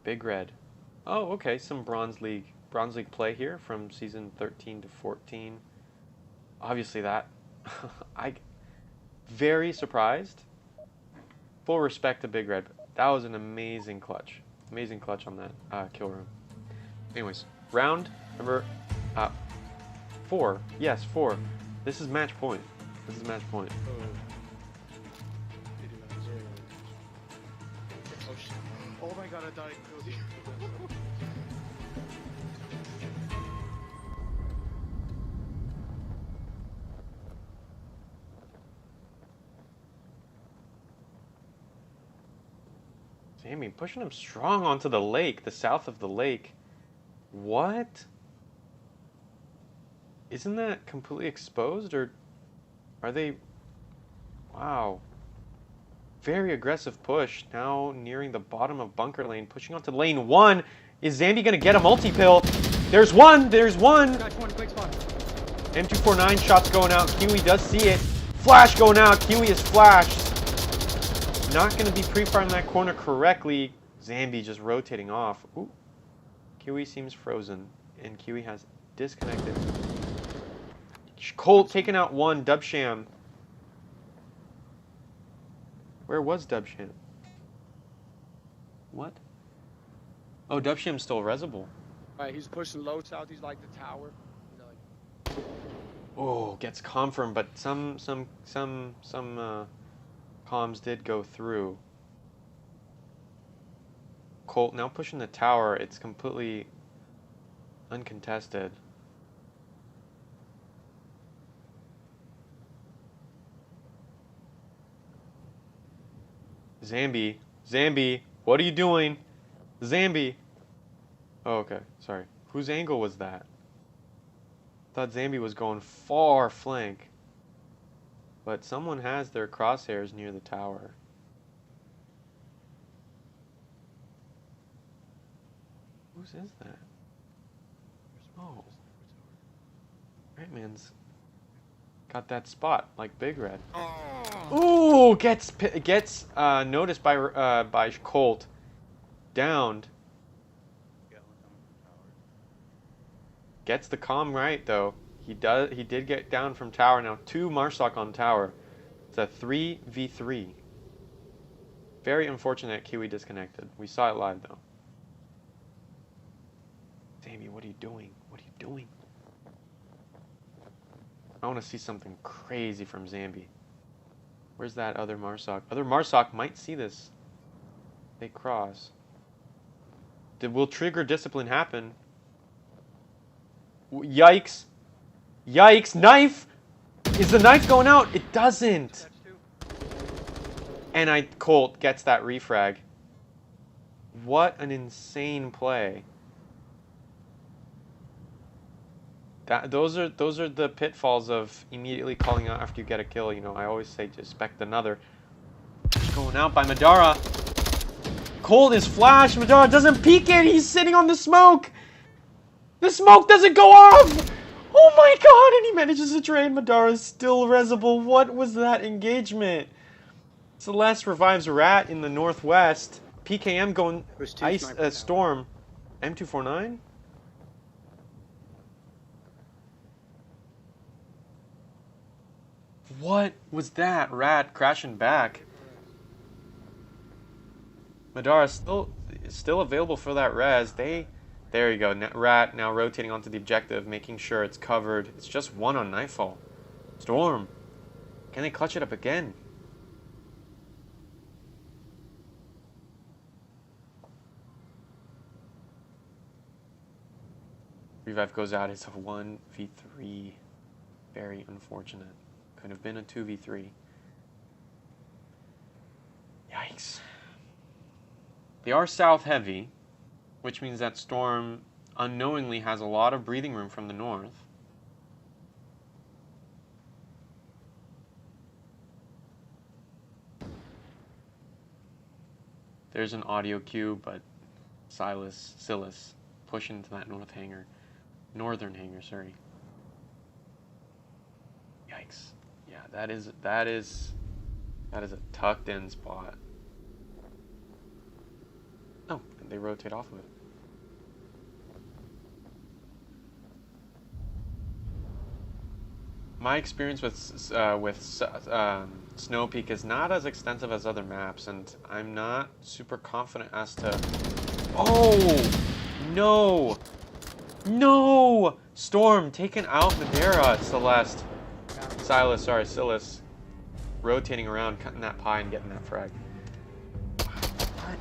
Big Red. Oh, okay, some Bronze League play here from season 13 to 14. Obviously that, very surprised. Full respect to Big Red. That was an amazing clutch. Amazing clutch on that kill room. Anyways, round number 4. Yes, 4. This is match point. This is match point. Oh my god, I thought I killed you. Sammy pushing him strong onto the lake, the south of the lake. What? Isn't that completely exposed, or are they? Wow. Very aggressive push. Now nearing the bottom of bunker lane, pushing onto lane 1. Is Zambi gonna get a multi-pill? There's one! There's one! M249 shots going out. Kiwi does see it. Flash going out. Kiwi is flashed. Not gonna be pre-firing that corner correctly. Zambi just rotating off. Ooh. Kiwi seems frozen, and Kiwi has disconnected. Colt taking out one. Dubsham. Where was Dubsham? What? Oh, Dubsham's still resible. Alright, he's pushing low south. He's like the tower. You know, like... Oh, gets confirmed, but some comms did go through. Colt now pushing the tower. It's completely uncontested. Zambi, what are you doing? Zambi. Oh, okay, sorry. Whose angle was that? Thought Zambi was going far flank. But someone has their crosshairs near the tower. Whose is that? Oh. Ratman's got that spot like Big Red. Ooh, gets noticed by Colt. Downed. Gets the comm right though. He did get down from tower. Now 2 Marsoc on tower. It's a 3v3. Very unfortunate Kiwi disconnected. We saw it live though. Damien, what are you doing? What are you doing? I want to see something crazy from Zambi. Where's that other Marsoc? Other Marsoc might see this. They cross. Will trigger discipline happen? Yikes. Yikes, knife! Is the knife going out? It doesn't! That's two. And Colt gets that refrag. What an insane play. Those are the pitfalls of immediately calling out after you get a kill. You know, I always say to expect another. Going out by Madara. Colt is flash. Madara doesn't peek it. He's sitting on the smoke. The smoke doesn't go off. Oh my god! And he manages to trade. Madara's still resable. What was that engagement? Celeste revives Rat in the northwest. PKM going ice storm. M249. What was that? Rat crashing back. Madara still available for that res. There you go. Rat now rotating onto the objective, making sure it's covered. It's just one on Nightfall. Storm. Can they clutch it up again? Revive goes out. It's a 1v3. Very unfortunate. Could have been a 2v3. Yikes. They are south heavy, which means that Storm unknowingly has a lot of breathing room from the north. There's an audio cue, but Silas pushing into that northern hangar, sorry. Yikes. Yeah, that is a tucked in spot. Oh, and they rotate off of it. My experience with Snow Peak is not as extensive as other maps, and I'm not super confident as to... Oh! No! No! Storm taking out Madara, Celeste. Silas. Rotating around, cutting that pie and getting that frag. What?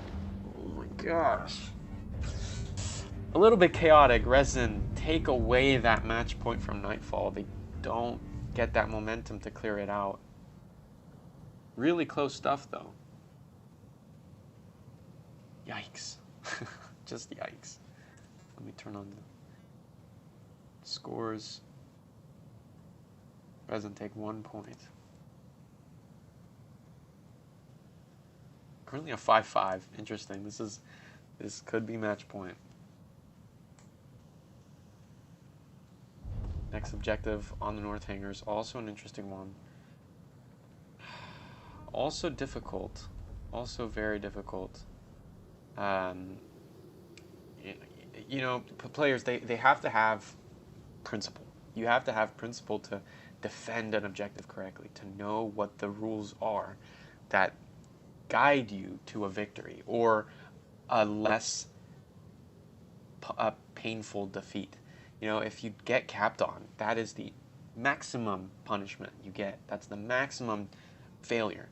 Oh my gosh. A little bit chaotic. R3SIN take away that match point from Nightfall. They don't get that momentum to clear it out. Really close stuff though. Yikes. Just yikes. Let me turn on the scores. R3SIN take 1 point. Currently a 5-5. Interesting. This could be match point. Next objective on the north hangars, also an interesting one. Also difficult. Also very difficult. You know, players, they have to have principle. You have to have principle to defend an objective correctly, to know what the rules are that guide you to a victory or a less painful defeat. You know, if you get capped on, that is the maximum punishment you get. That's the maximum failure.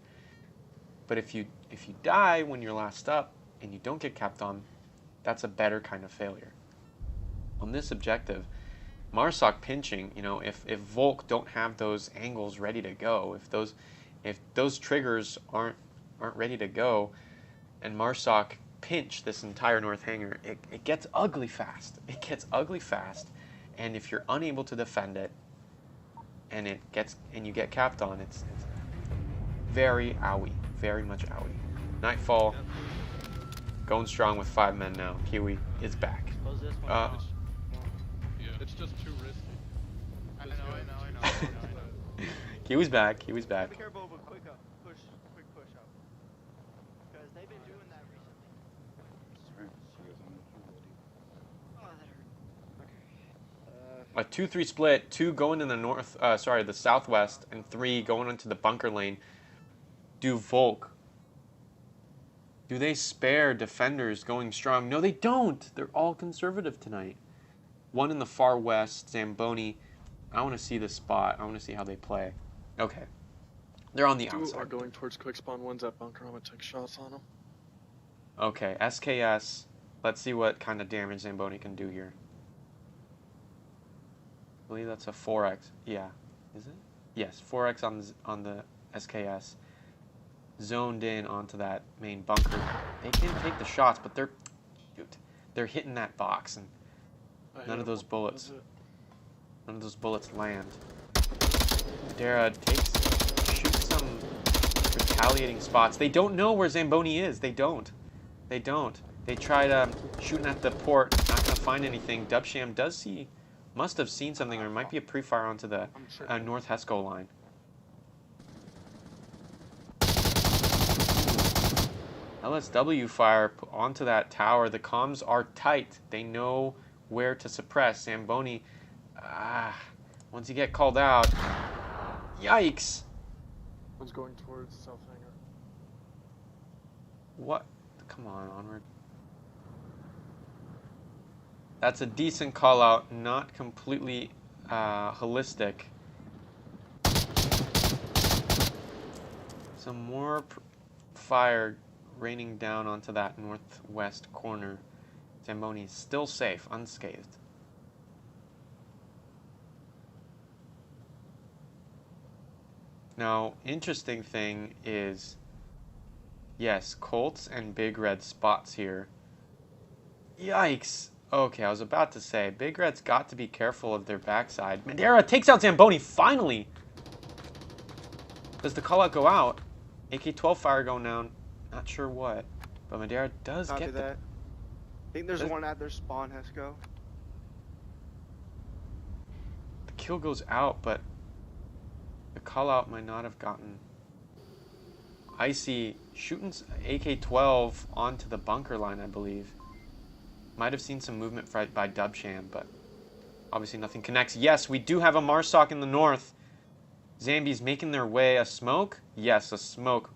But if you die when you're last up and you don't get capped on, that's a better kind of failure. On this objective, Marsoc pinching, you know, if Volk don't have those angles ready to go, if those triggers aren't ready to go, and Marsoc pinch this entire north hangar, it gets ugly fast. It gets ugly fast, and if you're unable to defend it, and you get capped on, it's very owie, very much owie. Nightfall going strong with 5 men now. Kiwi is back. It's just too risky. I know. Kiwi's back. Kiwi's back. Be careful with quick push up. Because they've been doing that recently. Oh, that hurt. Okay. A 2-3 split. 2 going in the north. The southwest, and 3 going into the bunker lane. Do they spare defenders going strong? No, they don't. They're all conservative tonight. 1 in the far west, Zamboni. I want to see this spot. I want to see how they play. Okay. They're on the outside. 2 are going towards quick spawn. 1's at bunker. I'm going to take shots on them. Okay, SKS. Let's see what kind of damage Zamboni can do here. I believe that's a 4X. Yeah, is it? Yes, 4X on the SKS. Zoned in onto that main bunker. They can take the shots, but they're hitting that box, and none of those bullets land. Madera shoots some retaliating spots. They don't know where Zamboni is. They don't. They tried shooting at the port, not gonna find anything. Dubsham must have seen something, or it might be a pre-fire onto the North Hesco line. LSW fire onto that tower. The comms are tight. They know where to suppress. Zamboni, once you get called out, yikes. One's going towards South Hangar. What? Come on, onward. That's a decent call out, not completely holistic. Some more fire raining down onto that northwest corner. Zamboni is still safe, unscathed. Now, interesting thing is, yes, Colts and Big Red spots here. Yikes. Okay, I was about to say, Big Red's got to be careful of their backside. Madera takes out Zamboni, finally! Does the call-out go out? AK-12 fire going down. Not sure what. But Madera does Copy get that. I think there's one at their spawn, Hesco. the kill goes out, but the call-out might not have gotten... Icy shooting AK-12 onto the bunker line, I believe. Might have seen some movement by Dubsham, but obviously nothing connects. Yes, we do have a Marsoc in the north. Zambi's making their way. A smoke? Yes, a smoke.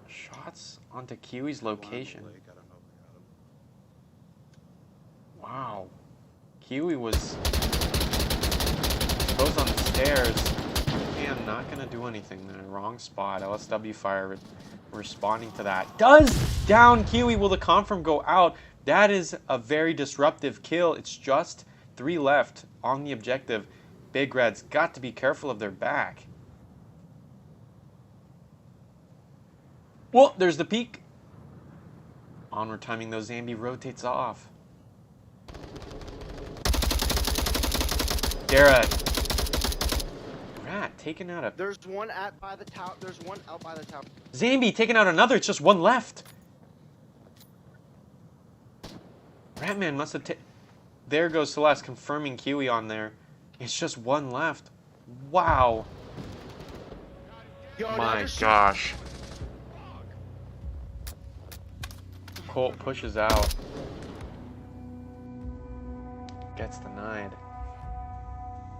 Shots onto Kiwi's location. Wow. Kiwi was both on the stairs. And not going to do anything there. Wrong spot. LSW fire responding to that. Does down Kiwi. Will the confirm go out? That is a very disruptive kill. It's just 3 left on the objective. Big Red's got to be careful of their back. Well, there's the peak. Onward timing though. Zambi rotates off. Dara. Rat taking out a... There's one out by the tower. There's one out by the tower. Zambi taking out another. It's just one left. Ratman must have There goes Celeste confirming Kiwi on there. It's just one left. Wow. Yo, My gosh. Colt pushes out. Gets denied.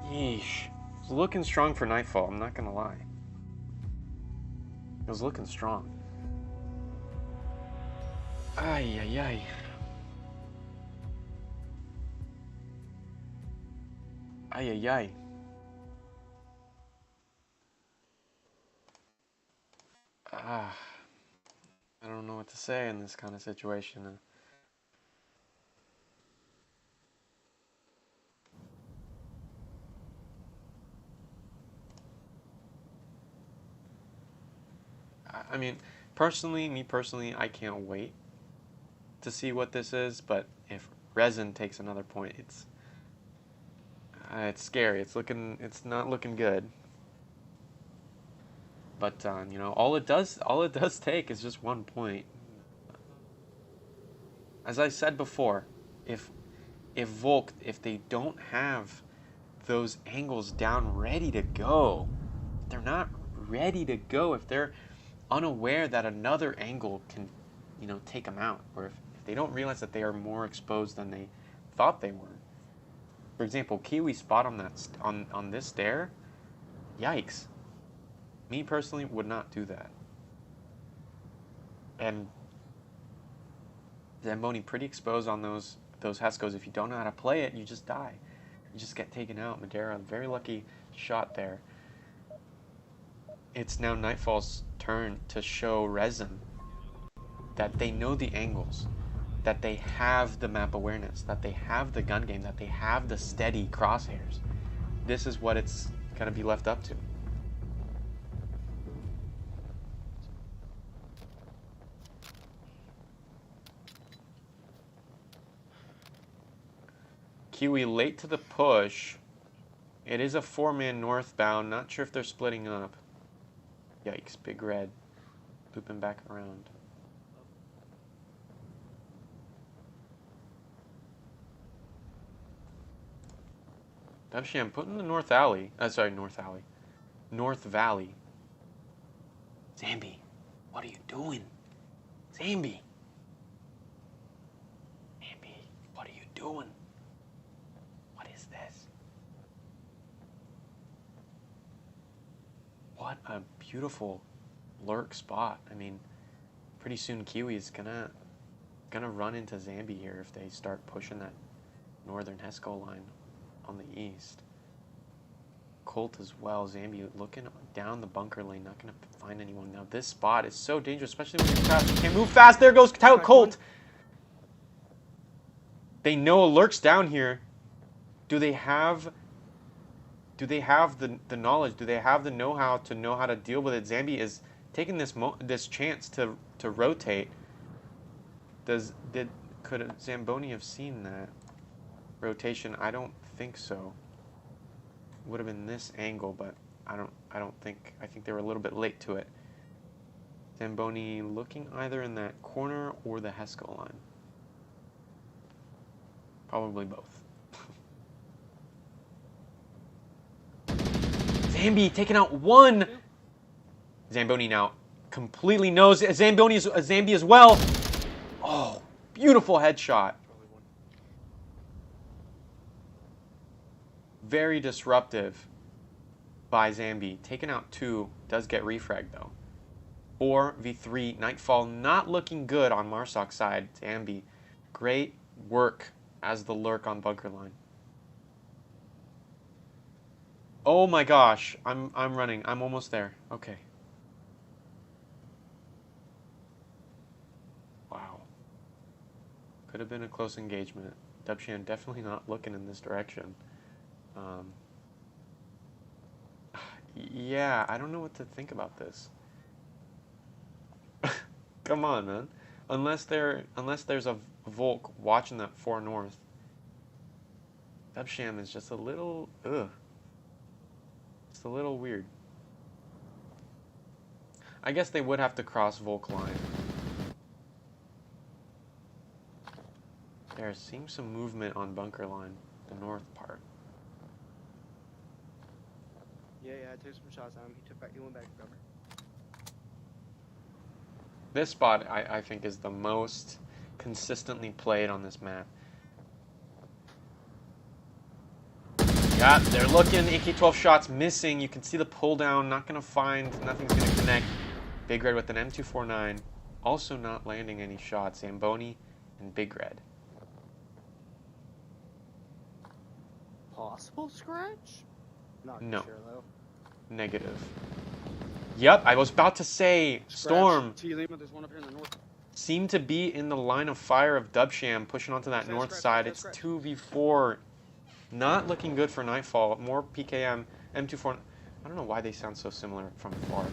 Yeesh. It was looking strong for Nightfall, I'm not gonna lie. It was looking strong. Ay, ay, ay. Ay, ay, ay. I don't know what to say in this kind of situation. I mean, me personally, I can't wait to see what this is, but if R3SIN takes another point, it's scary. It's not looking good. But you know, all it does take is just 1 point. As I said before, if Volk, if they don't have those angles down ready to go, if they're not ready to go, if they're unaware that another angle can, you know, take them out, or if they don't realize that they are more exposed than they thought they were. For example, Kiwi spot on that on this stair. Yikes. Me personally would not do that. And Zamboni pretty exposed on those Hescos. If you don't know how to play it, you just die. You just get taken out. Madera, very lucky shot there. it's now Nightfall's turn to show R3SIN that they know the angles, that they have the map awareness, that they have the gun game, that they have the steady crosshairs. This is what it's gonna be left up to. Kiwi late to the push. It is a 4-man northbound. Not sure if they're splitting up. Yikes, Big Red. Looping back around. Dubsham, put in the North Alley. North Alley. North Valley. Zambi, what are you doing? Zambi. Zambi, what are you doing? What is this? What a beautiful lurk spot. I mean, pretty soon Kiwi is gonna run into Zambi here if they start pushing that northern Hesco line on the east. Colt as well. Zambi looking down the bunker lane, not gonna find anyone. Now this spot is so dangerous, especially when you're fast. You can't move fast. There goes Colt. They know a lurk's down here. Do they have the knowledge? Do they have the know-how to know how to deal with it? Zambi is taking this chance to rotate. Could Zamboni have seen that rotation? I don't think so. Would have been this angle, but I think they were a little bit late to it. Zamboni looking either in that corner or the Hesco line. Probably both. Zambi taking out one. Zamboni now completely knows. Zamboni is Zambi as well. Oh, beautiful headshot. Very disruptive by Zambi. Taking out 2, does get refragged though. 4v3, Nightfall not looking good on Marsok's side. Zambi, great work as the lurk on bunker line. Oh my gosh, I'm running. I'm almost there. Okay. Wow. Could have been a close engagement. Dubshan definitely not looking in this direction. Yeah, I don't know what to think about this. Come on, man. Unless there's a Volk watching that 4 north. Dubsham is just a little It's a little weird. I guess they would have to cross Volk line. There seems some movement on bunker line, the north part. Yeah, I took some shots on him. He went back to cover. This spot, I think, is the most consistently played on this map. Yeah, they're looking. AK-12 shots missing. You can see the pull down. Not going to find. Nothing's going to connect. Big Red with an M249. Also not landing any shots. Zamboni and Big Red. Possible scratch? Not No. sure though. Negative. Yep, I was about to say, Storm T Lima, there's one up here in the north. seemed to be in the line of fire of Dubsham, pushing onto that north side. It's 2v4. Not looking good for Nightfall. More PKM, M24. I don't know why they sound so similar from far.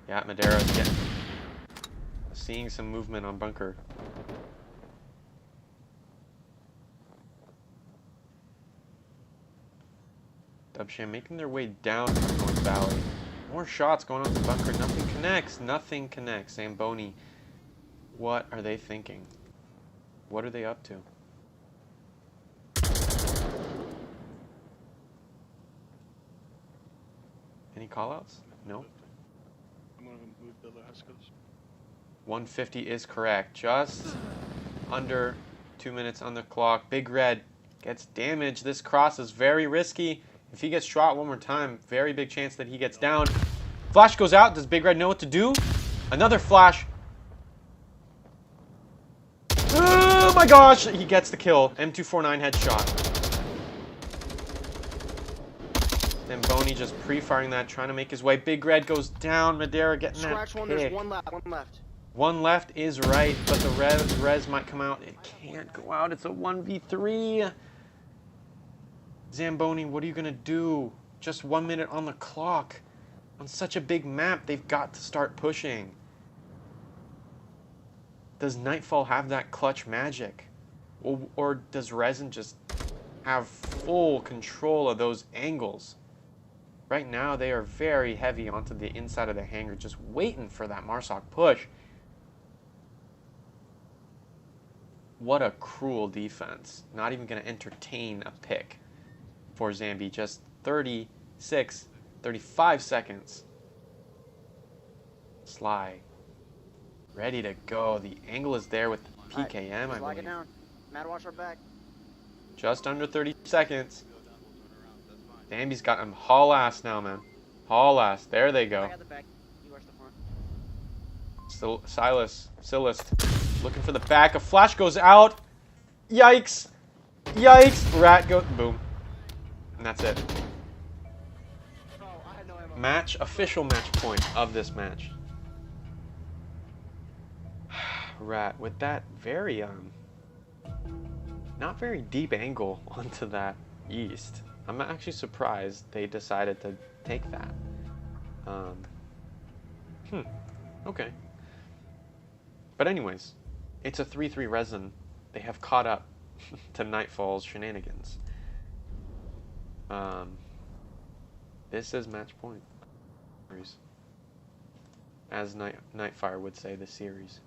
Yeah, Madeira seeing some movement on bunker. Dubsham making their way down to the North Valley. More shots going on the bunker. Nothing connects. Nothing connects. Zamboni, what are they thinking? What are they up to? Any callouts? No? I'm gonna move the Lascos. 150 is correct. Just under 2 minutes on the clock. Big Red gets damaged. This cross is very risky. If he gets shot one more time, very big chance that he gets down. Flash goes out. Does Big Red know what to do? Another flash. Oh my gosh! He gets the kill. M249 headshot. Zamboni just pre-firing that, trying to make his way. Big Red goes down. Madeira getting Scratch that one, pick. there's one left, one left. One left is right, but the res might come out. It can't go out. It's a 1v3. Zamboni, what are you going to do? Just 1 minute on the clock. On such a big map, they've got to start pushing. Does Nightfall have that clutch magic? Or does R3SIN just have full control of those angles? Right now, they are very heavy onto the inside of the hangar, just waiting for that Marsoc push. What a cruel defense. Not even going to entertain a pick for Zambi. Just 36, 35 seconds. Sly. Ready to go. The angle is there with the PKM, I Lock it believe. down. Mad watch our back. Just under 30 seconds. Zambi's got him haul ass now, man. Haul ass. There they I go. got the back. You watch the front. Silist looking for the back. A flash goes out. Yikes. Yikes. Rat goes. Boom. And that's it. Oh, I had no ammo. Match. Official match point of this match. Rat with that very, not very deep angle onto that east. I'm actually surprised they decided to take that. Okay. But anyways, it's a 3-3 R3SIN. They have caught up to Nightfall's shenanigans. This is match point. As Nightfire would say, the series.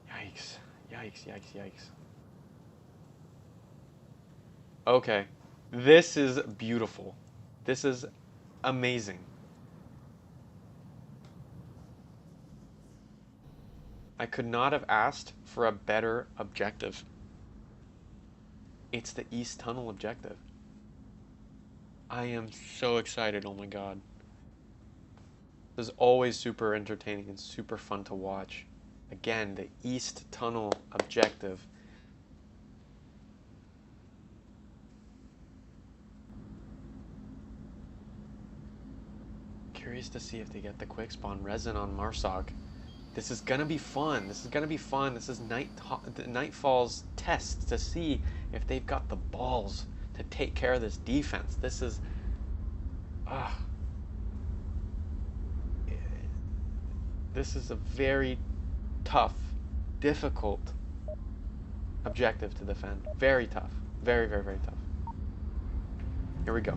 Yikes. Yikes, yikes, yikes. Okay. This is beautiful. This is amazing. I could not have asked for a better objective. It's the East Tunnel objective. I am so excited, oh my god. This is always super entertaining and super fun to watch. Again, the East Tunnel objective. Curious to see if they get the quick spawn. R3SIN on Marsoc. This is gonna be fun. This is gonna be fun. This is Nightfall's test to see if they've got the balls to take care of this defense. This is... this is a very tough, difficult objective to defend. Very tough. Very, very, very tough. Here we go.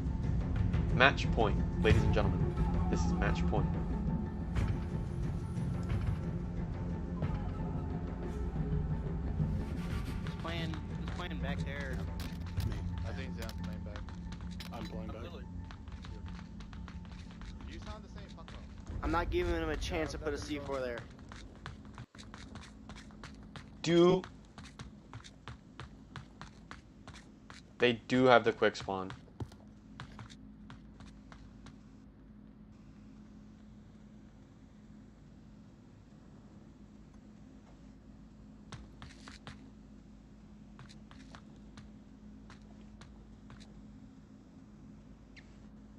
Match point, ladies and gentlemen. This is match point. Who's playing back there? I think Zan's playing back. I'm playing back. You sound the same, fuck off. I'm not giving him a chance to put a C4 there. They do have the quick spawn.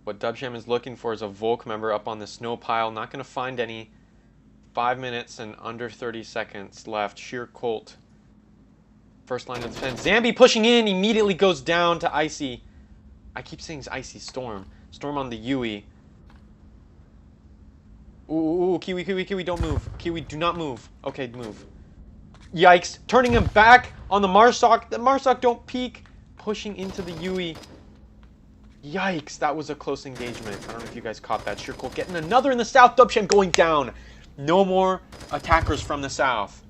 What Dubsham is looking for is a Volk member up on the snow pile. Not going to find any. 5 minutes and under 30 seconds left. Sheer Colt. First line of defense. Zambi pushing in. Immediately goes down to Icy. I keep saying it's Icy Storm. Storm on the Yui. Ooh, Kiwi, Kiwi, Kiwi, don't move. Kiwi, do not move. Okay, move. Yikes. Turning him back on the Marsoc. The Marsoc don't peek. Pushing into the Yui. Yikes, that was a close engagement. I don't know if you guys caught that. Sheer Colt getting another in the south. Dubsham going down. No more attackers from the south.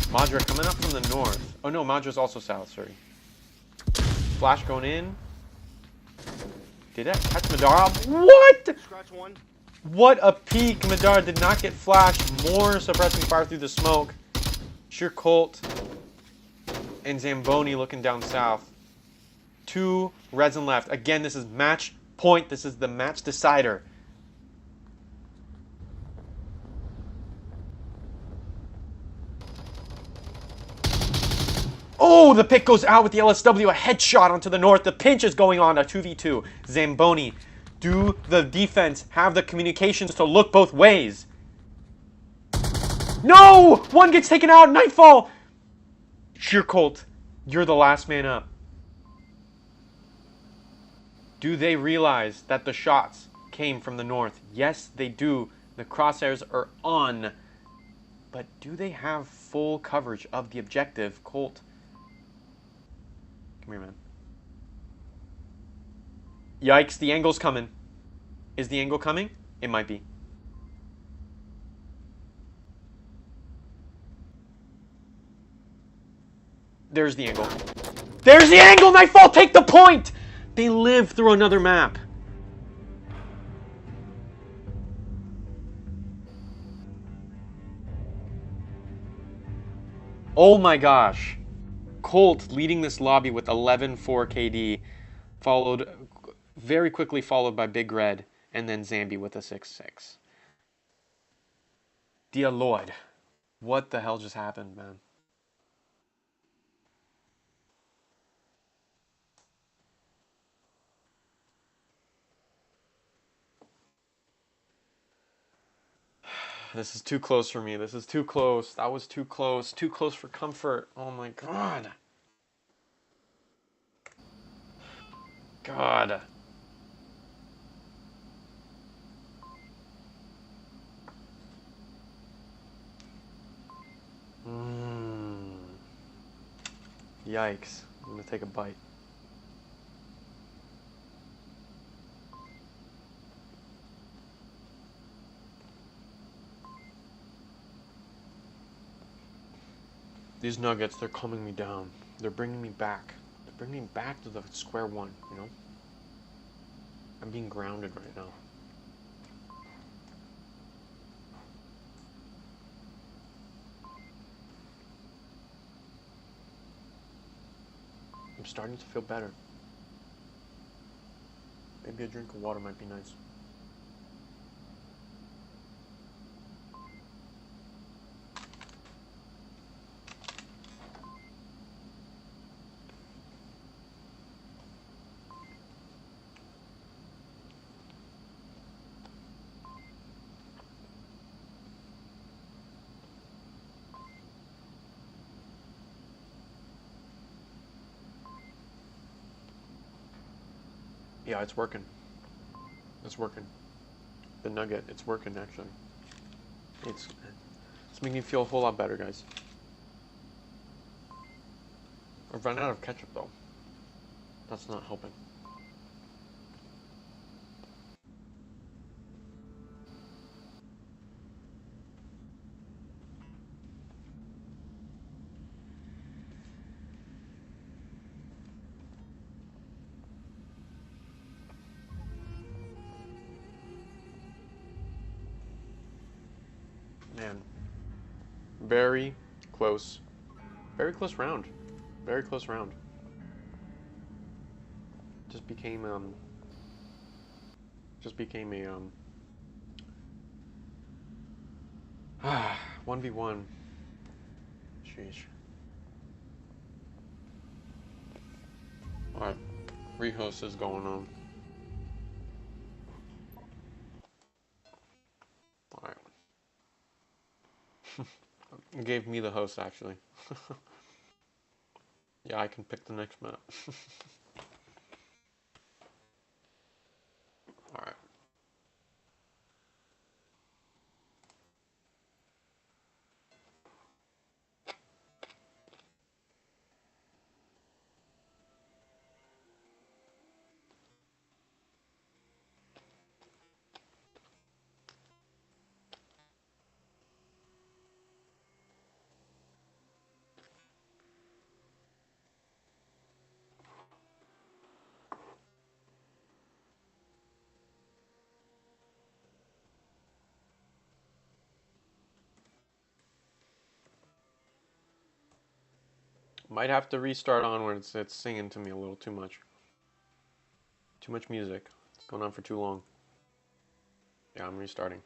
Madra coming up from the north. Oh no, Madra's also south, sorry. Flash going in. Did that catch Madara? What? Scratch one. What a peek. Madara did not get flash. More suppressing fire through the smoke. Sheer Colt and Zamboni looking down south. 2 R3SIN left. Again, this is match point. This is the match decider. Oh, the pick goes out with the LSW. A headshot onto the north. The pinch is going on. A 2v2. Zamboni. Do the defense have the communications to look both ways? No! One gets taken out. Nightfall. Sheer Colt, you're the last man up. Do they realize that the shots came from the north? Yes, they do. The crosshairs are on. But do they have full coverage of the objective? Colt. Come here, man. Yikes, the angle's coming. Is the angle coming? It might be. There's the angle. There's the angle! Nightfall, take the point! They live through another map. Oh my gosh. Colt leading this lobby with 11-4 KD, very quickly followed by Big Red, and then Zambi with a 6-6. Dear Lord, what the hell just happened, man? This is too close for me. This is too close. That was too close. Too close for comfort. Oh my god. God. Yikes. I'm gonna take a bite. These nuggets, they're calming me down. They're bringing me back. They're bringing me back to the square one, you know? I'm being grounded right now. I'm starting to feel better. Maybe a drink of water might be nice. Yeah, it's working. It's working. The nugget, it's working actually. It's making me feel a whole lot better, guys. I've run out of ketchup though. That's not helping. Man, very close round, very close round. Just became a 1v1. Sheesh. All right, rehost is going on. All right. It gave me the host, actually. Yeah, I can pick the next map. Alright. Might have to restart onwards. It's singing to me a little too much. Too much music. It's going on for too long. Yeah, I'm restarting.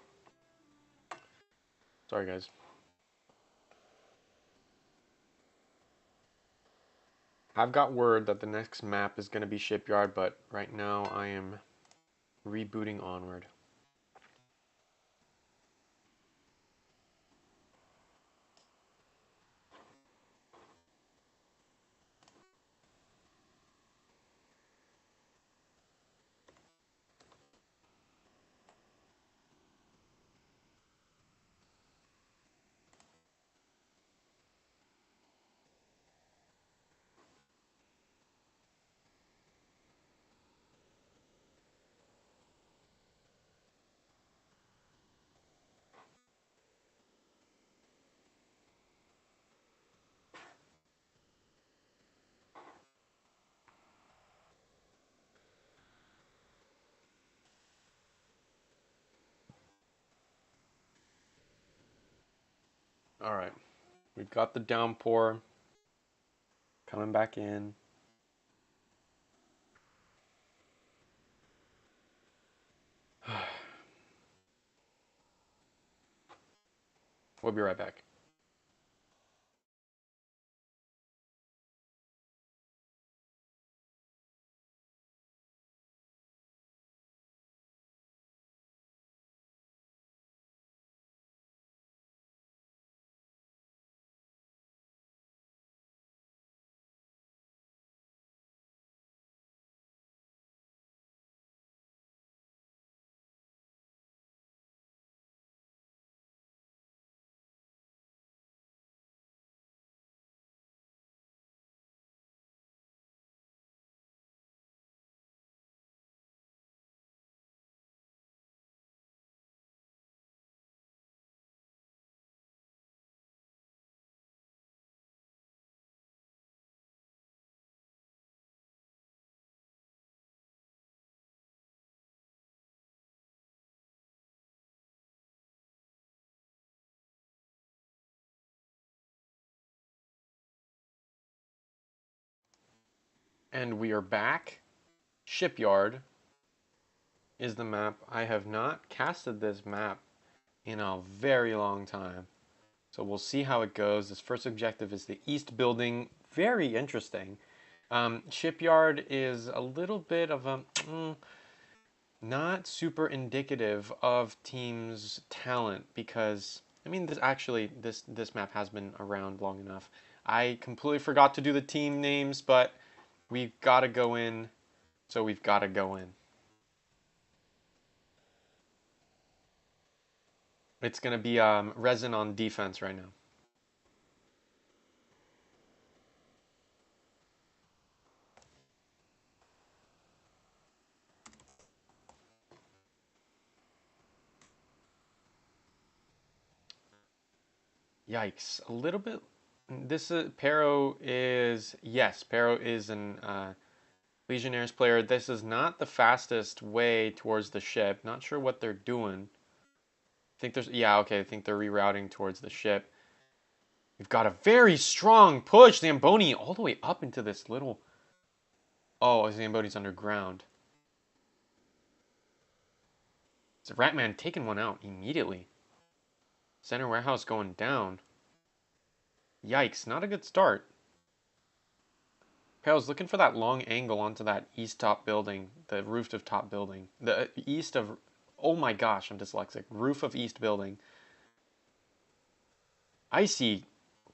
Sorry, guys. I've got word that the next map is going to be Shipyard, but right now I am rebooting Onward. All right, we've got the downpour coming back in. We'll be right back. And we are back. Shipyard is the map. I have not casted this map in a very long time. So we'll see how it goes. This first objective is the east building. Very interesting. Shipyard is a little bit of a not super indicative of teams' talent because I mean this map has been around long enough. I completely forgot to do the team names, but we've got to go in. So we've got to go in. It's going to be R3SIN on defense right now. Yikes. A little bit. This is Pero is yes. Pero is an Legionnaires player. This is not the fastest way towards the ship. Not sure what they're doing. I think there's yeah okay. I think they're rerouting towards the ship. We've got a very strong push. Zamboni all the way up into this little. Oh, Zamboni's underground. It's a Ratman taking one out immediately. Center warehouse going down. Yikes, not a good start. I was looking for that long angle onto that east top building, the roof of top building. The east of, oh my gosh, I'm dyslexic. Roof of east building. Icy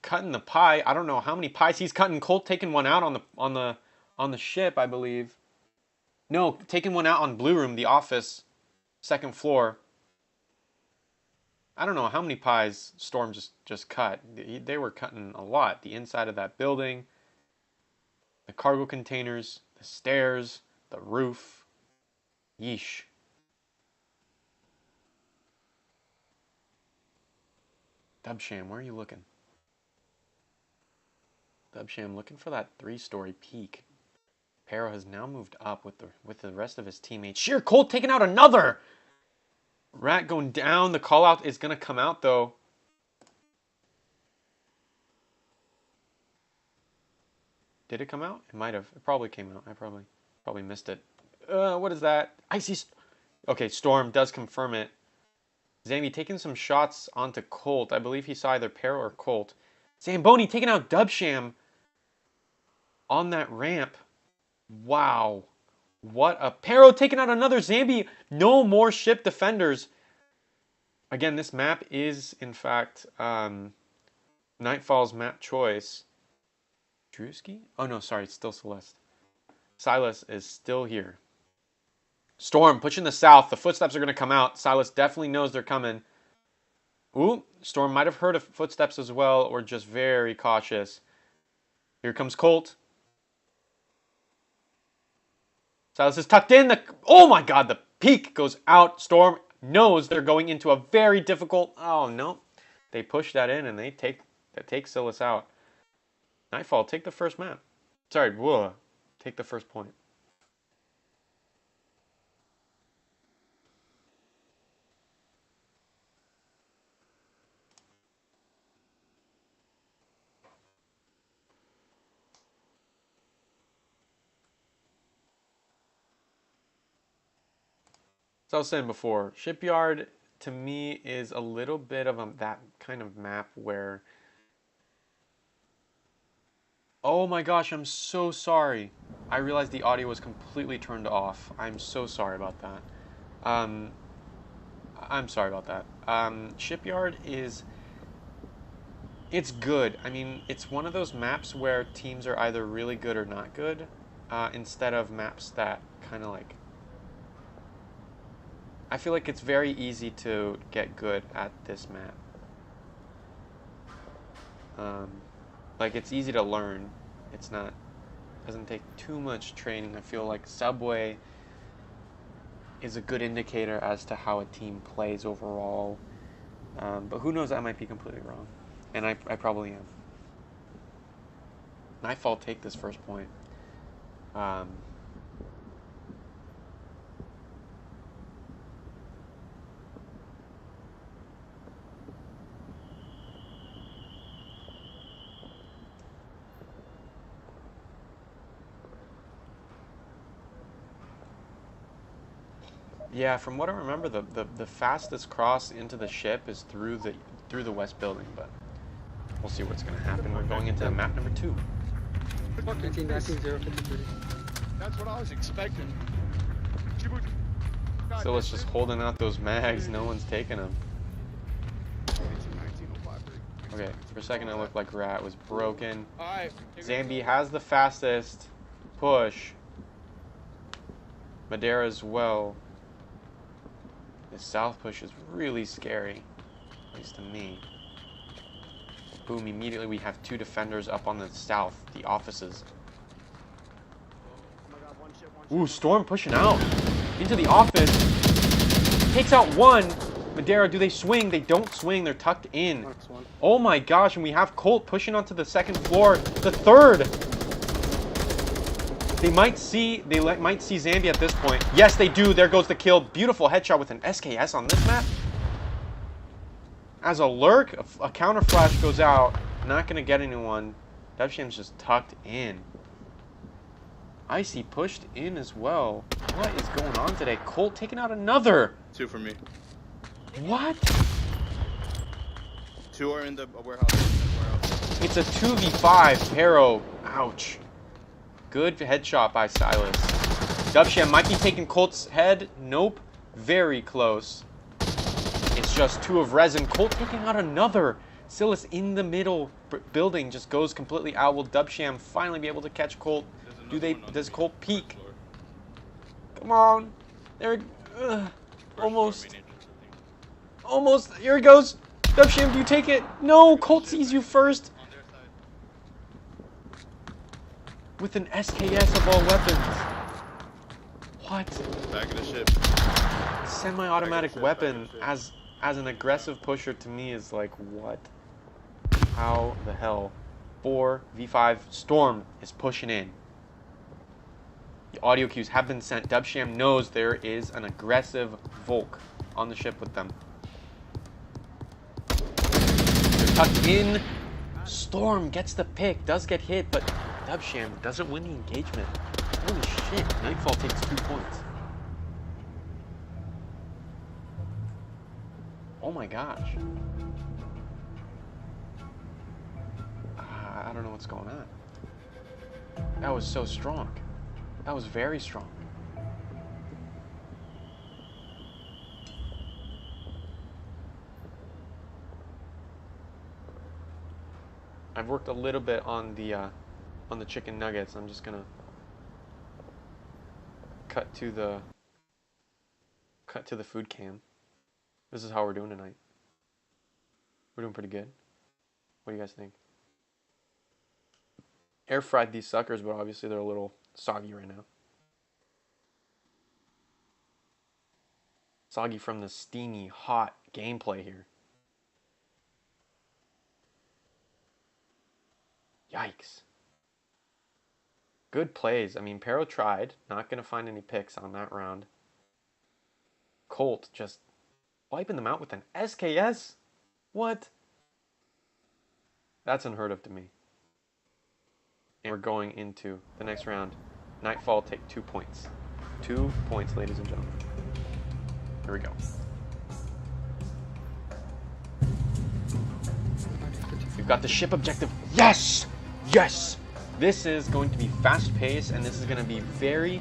cutting the pie. I don't know how many pies he's cutting. Colt taking one out on the ship, I believe. No, taking one out on Blue Room, the office, second floor. I don't know how many pies Storm just cut. They were cutting a lot. The inside of that building, the cargo containers, the stairs, the roof. Yeesh. Dubsham, where are you looking? Dubsham looking for that 3-story peak. Pero has now moved up with the rest of his teammates. Sheer Colt taking out another! Rat going down. The call out is going to come out though. Did it come out? It might have. It probably came out. I probably missed it. What is that? Icy. Okay, Storm does confirm it. Zambi taking some shots onto Colt. I believe he saw either Pero or Colt. Zamboni taking out Dubsham. on that ramp. Wow. What a Pero taking out another Zambi. No more ship defenders. Again, this map is, in fact, Nightfall's map choice. Drewski? Oh, no, sorry. It's still Celeste. Silas is still here. Storm pushing the south. The footsteps are going to come out. Silas definitely knows they're coming. Ooh, Storm might have heard of footsteps as well, or just very cautious. Here comes Colt. Silas is tucked in. Oh my god, the peak goes out. Storm knows they're going into a very difficult... Oh, no. They push that in, and they take Silas out. Nightfall, take the first map. Sorry, whoa. Take the first point. As I was saying before, Shipyard to me is a little bit of that kind of map where... Oh my gosh, I'm so sorry. I realized the audio was completely turned off. I'm so sorry about that. I'm sorry about that. Shipyard is... It's good. I mean, it's one of those maps where teams are either really good or not good, instead of maps that kind of like... I feel like it's very easy to get good at this map. Like, it's easy to learn. It's not... doesn't take too much training. I feel like Subway is a good indicator as to how a team plays overall. But who knows, I might be completely wrong. And I probably am. Nightfall take this first point. Yeah, from what I remember, the fastest cross into the ship is through the west building, but we'll see what's going to happen. We're going into map number 2. 19-0-53. That's what I was expecting. So let's just holding out those mags. No one's taking them. Okay, for a second it looked like Rat was broken. Alright. Zambi has the fastest push. Madeira as well. The south push is really scary, at least to me. Boom, immediately we have 2 defenders up on the south, the offices. Ooh, Storm pushing out into the office. Takes out 1. Madeira, do they swing? They don't swing, they're tucked in. Oh my gosh, and we have Colt pushing onto the 2nd floor, the 3rd. They might see Zambi at this point. Yes, they do. There goes the kill. Beautiful headshot with an SKS on this map. As a lurk, a counter flash goes out. Not going to get anyone. Devsham's just tucked in. Icy pushed in as well. What is going on today? Colt taking out another. 2 for me. What? 2 are in the warehouse. It's a 2v5. Pero. Ouch. Good headshot by Silas. Dubsham might be taking Colt's head. Nope. Very close. It's just 2 of R3SIN. Colt taking out another. Silas in the middle building just goes completely out. Will Dubsham finally be able to catch Colt? Does Colt peek? Come on. There. Almost. Almost. Here it goes. Dubsham, do you take it? No. Colt sees you first. With an SKS of all weapons. What? Back of the ship. Semi-automatic weapon as an aggressive pusher to me is like, what? How the hell? 4v5. Storm is pushing in. The audio cues have been sent. Dubsham knows there is an aggressive Volk on the ship with them. They're tucked in. Storm gets the pick, does get hit, but Dubsham doesn't win the engagement. Holy shit, Nightfall takes 2 points. Oh my gosh. I don't know what's going on. That was so strong. That was very strong. I've worked a little bit on the chicken nuggets. I'm just gonna cut to the food cam. This is how we're doing tonight. We're doing pretty good. What do you guys think? Air fried these suckers, but obviously they're a little soggy right now. Soggy from the steamy, hot gameplay here. Yikes. Good plays. I mean, Pero tried. Not going to find any picks on that round. Colt just wiping them out with an SKS? What? That's unheard of to me. And we're going into the next round. Nightfall take 2 points. 2 points, ladies and gentlemen. Here we go. We've got the ship objective. Yes! Yes! This is going to be fast-paced, and this is going to be very,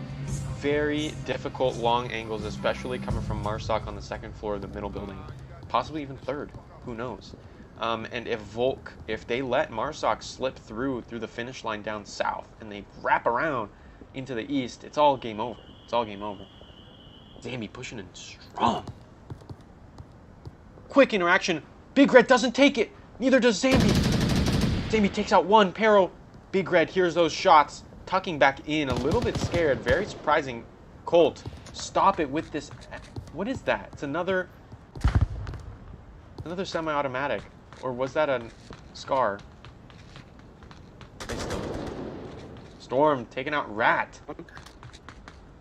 very difficult long angles, especially coming from Marsoc on the second floor of the middle building. Possibly even third. Who knows? And if Volk, if they let Marsoc slip through the finish line down south, and they wrap around into the east, it's all game over. It's all game over. Zambi pushing in strong. Quick interaction. Big Red doesn't take it. Neither does Zambi. Zambi takes out one. Pero. Big Red hears those shots. Tucking back in. A little bit scared. Very surprising. Colt. Stop it with this. What is that? It's another semi-automatic. Or was that a Scar? Storm taking out Rat.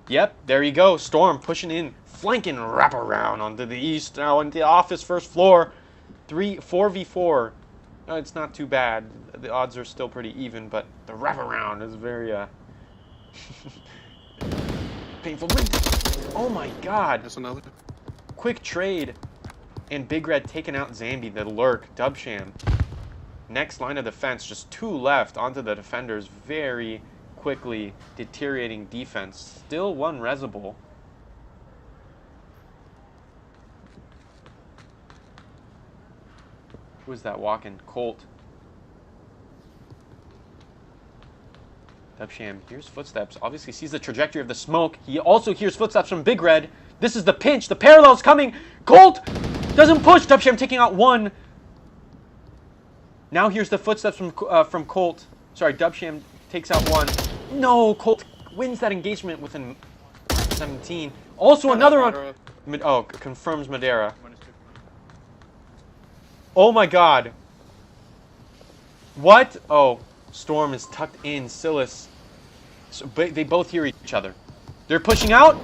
Yep, there you go. Storm pushing in, flanking wraparound onto the east, now into the office first floor. 4v4. It's not too bad. The odds are still pretty even, but the wraparound is very painful. Oh my god. That's another. Quick trade. And Big Red taking out Zambi, the lurk, Dubsham. Next line of defense, just 2 left onto the defenders. Very quickly deteriorating defense. Still 1 resable. Who is that walking? Colt. Dubsham hears footsteps. Obviously sees the trajectory of the smoke. He also hears footsteps from Big Red. This is the pinch. The parallel's coming. Colt doesn't push. Dubsham taking out 1. Now here's the footsteps from Colt. Sorry, Dubsham takes out 1. No, Colt wins that engagement within 17. Also another one. Oh, confirms Madeira. Oh my god. What? Oh, Storm is tucked in. Silas. So they both hear each other. They're pushing out.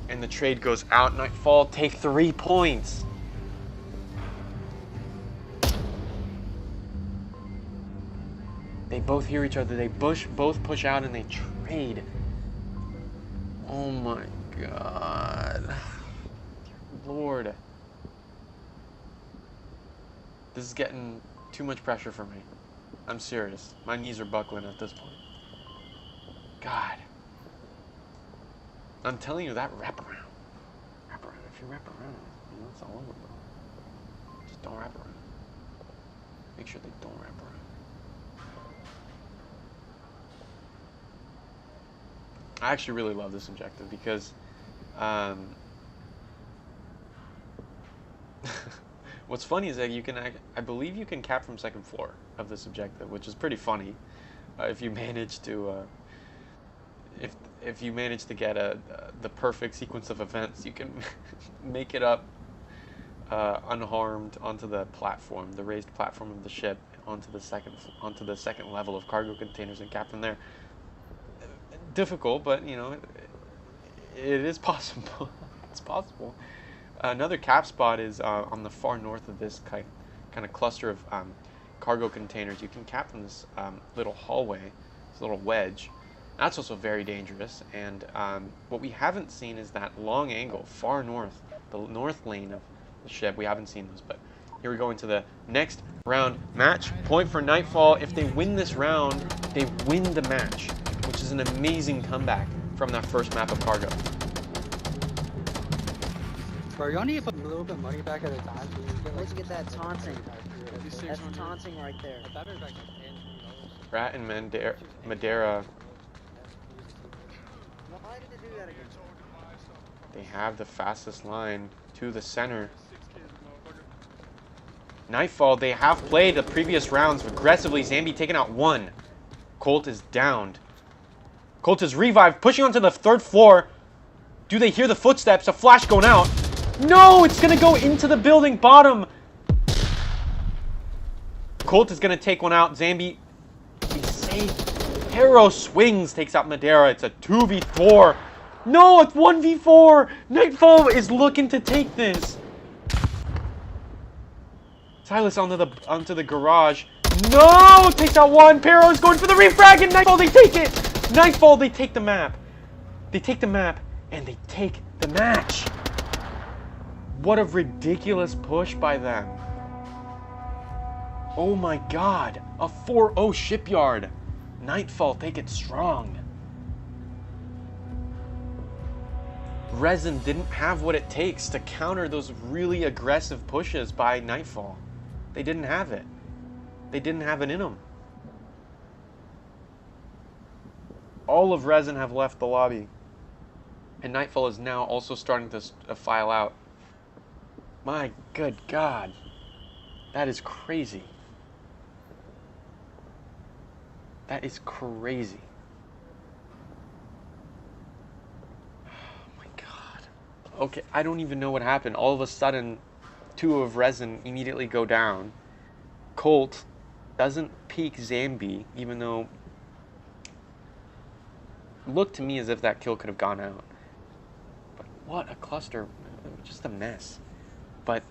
And the trade goes out. Nightfall take 3 points. They both hear each other. They both push out and they trade. Oh my god. Lord. This is getting too much pressure for me. I'm serious. My knees are buckling at this point. God. I'm telling you, that wraparound. If you wrap around, you know, it's all over, bro. Just don't wrap around. Make sure they don't wrap around. I actually really love this objective because what's funny is that you can, I believe you can cap from second floor of this objective, which is pretty funny if you manage to, if you manage to get the perfect sequence of events, you can make it up unharmed onto the platform, the raised platform of the ship, onto the second level of cargo containers and cap from there. Difficult, but you know, it is possible. It's possible. Another cap spot is on the far north of this kind of cluster of cargo containers. You can cap from this little hallway, this little wedge. That's also very dangerous. And what we haven't seen is that long angle, far north, the north lane of the ship. We haven't seen those, but Here we go into the next round. Match point for Nightfall. If they win this round, they win the match, which is an amazing comeback from that first map of Cargo. Bro, y'all need to put a little bit of money back at a time. So you get, like, Look at that taunting. That's 600. taunting right there. I thought it was like $10, $20. Rat and Madeira, Why did they do that again? they have the fastest line to the center. Nightfall, they have played the previous rounds aggressively. Zambi taking out one. Colt is downed. Colt is revived, pushing onto the 3rd floor. Do they hear the footsteps? A flash going out. No, it's going to go into the building bottom. Colt is going to take one out. Zambi, he's safe. Hero swings, takes out Madeira. It's a 2v4. No, it's 1v4. Nightfall is looking to take this. Silas onto the garage. No, takes out one. Pero is going for the refrag, and Nightfall, they take it. Nightfall, they take the map. They take the map, and they take the match. What a ridiculous push by them. Oh my god. A 4-0 Shipyard. Nightfall take it strong. R3SIN didn't have what it takes to counter those really aggressive pushes by Nightfall. They didn't have it. They didn't have it in them. All of R3SIN have left the lobby. And Nightfall is now also starting to file out. My good God. That is crazy. That is crazy. Oh my God. Okay, I don't even know what happened. All of a sudden, 2 of R3SIN immediately go down. Colt doesn't peek Zambi, even though it looked to me as if that kill could have gone out. But what a cluster. Just a mess. But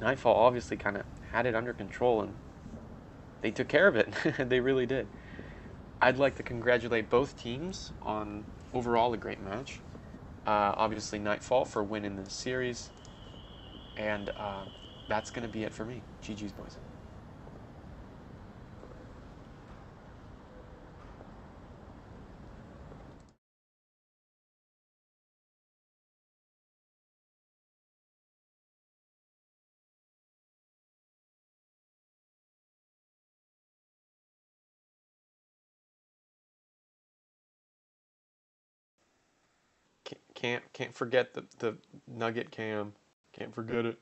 Nightfall obviously kind of had it under control, and they took care of it. They really did. I'd like to congratulate both teams on overall a great match. Obviously Nightfall for winning this series. And that's going to be it for me. GG's, boys. Can't forget the Nugget cam. Can't forget it.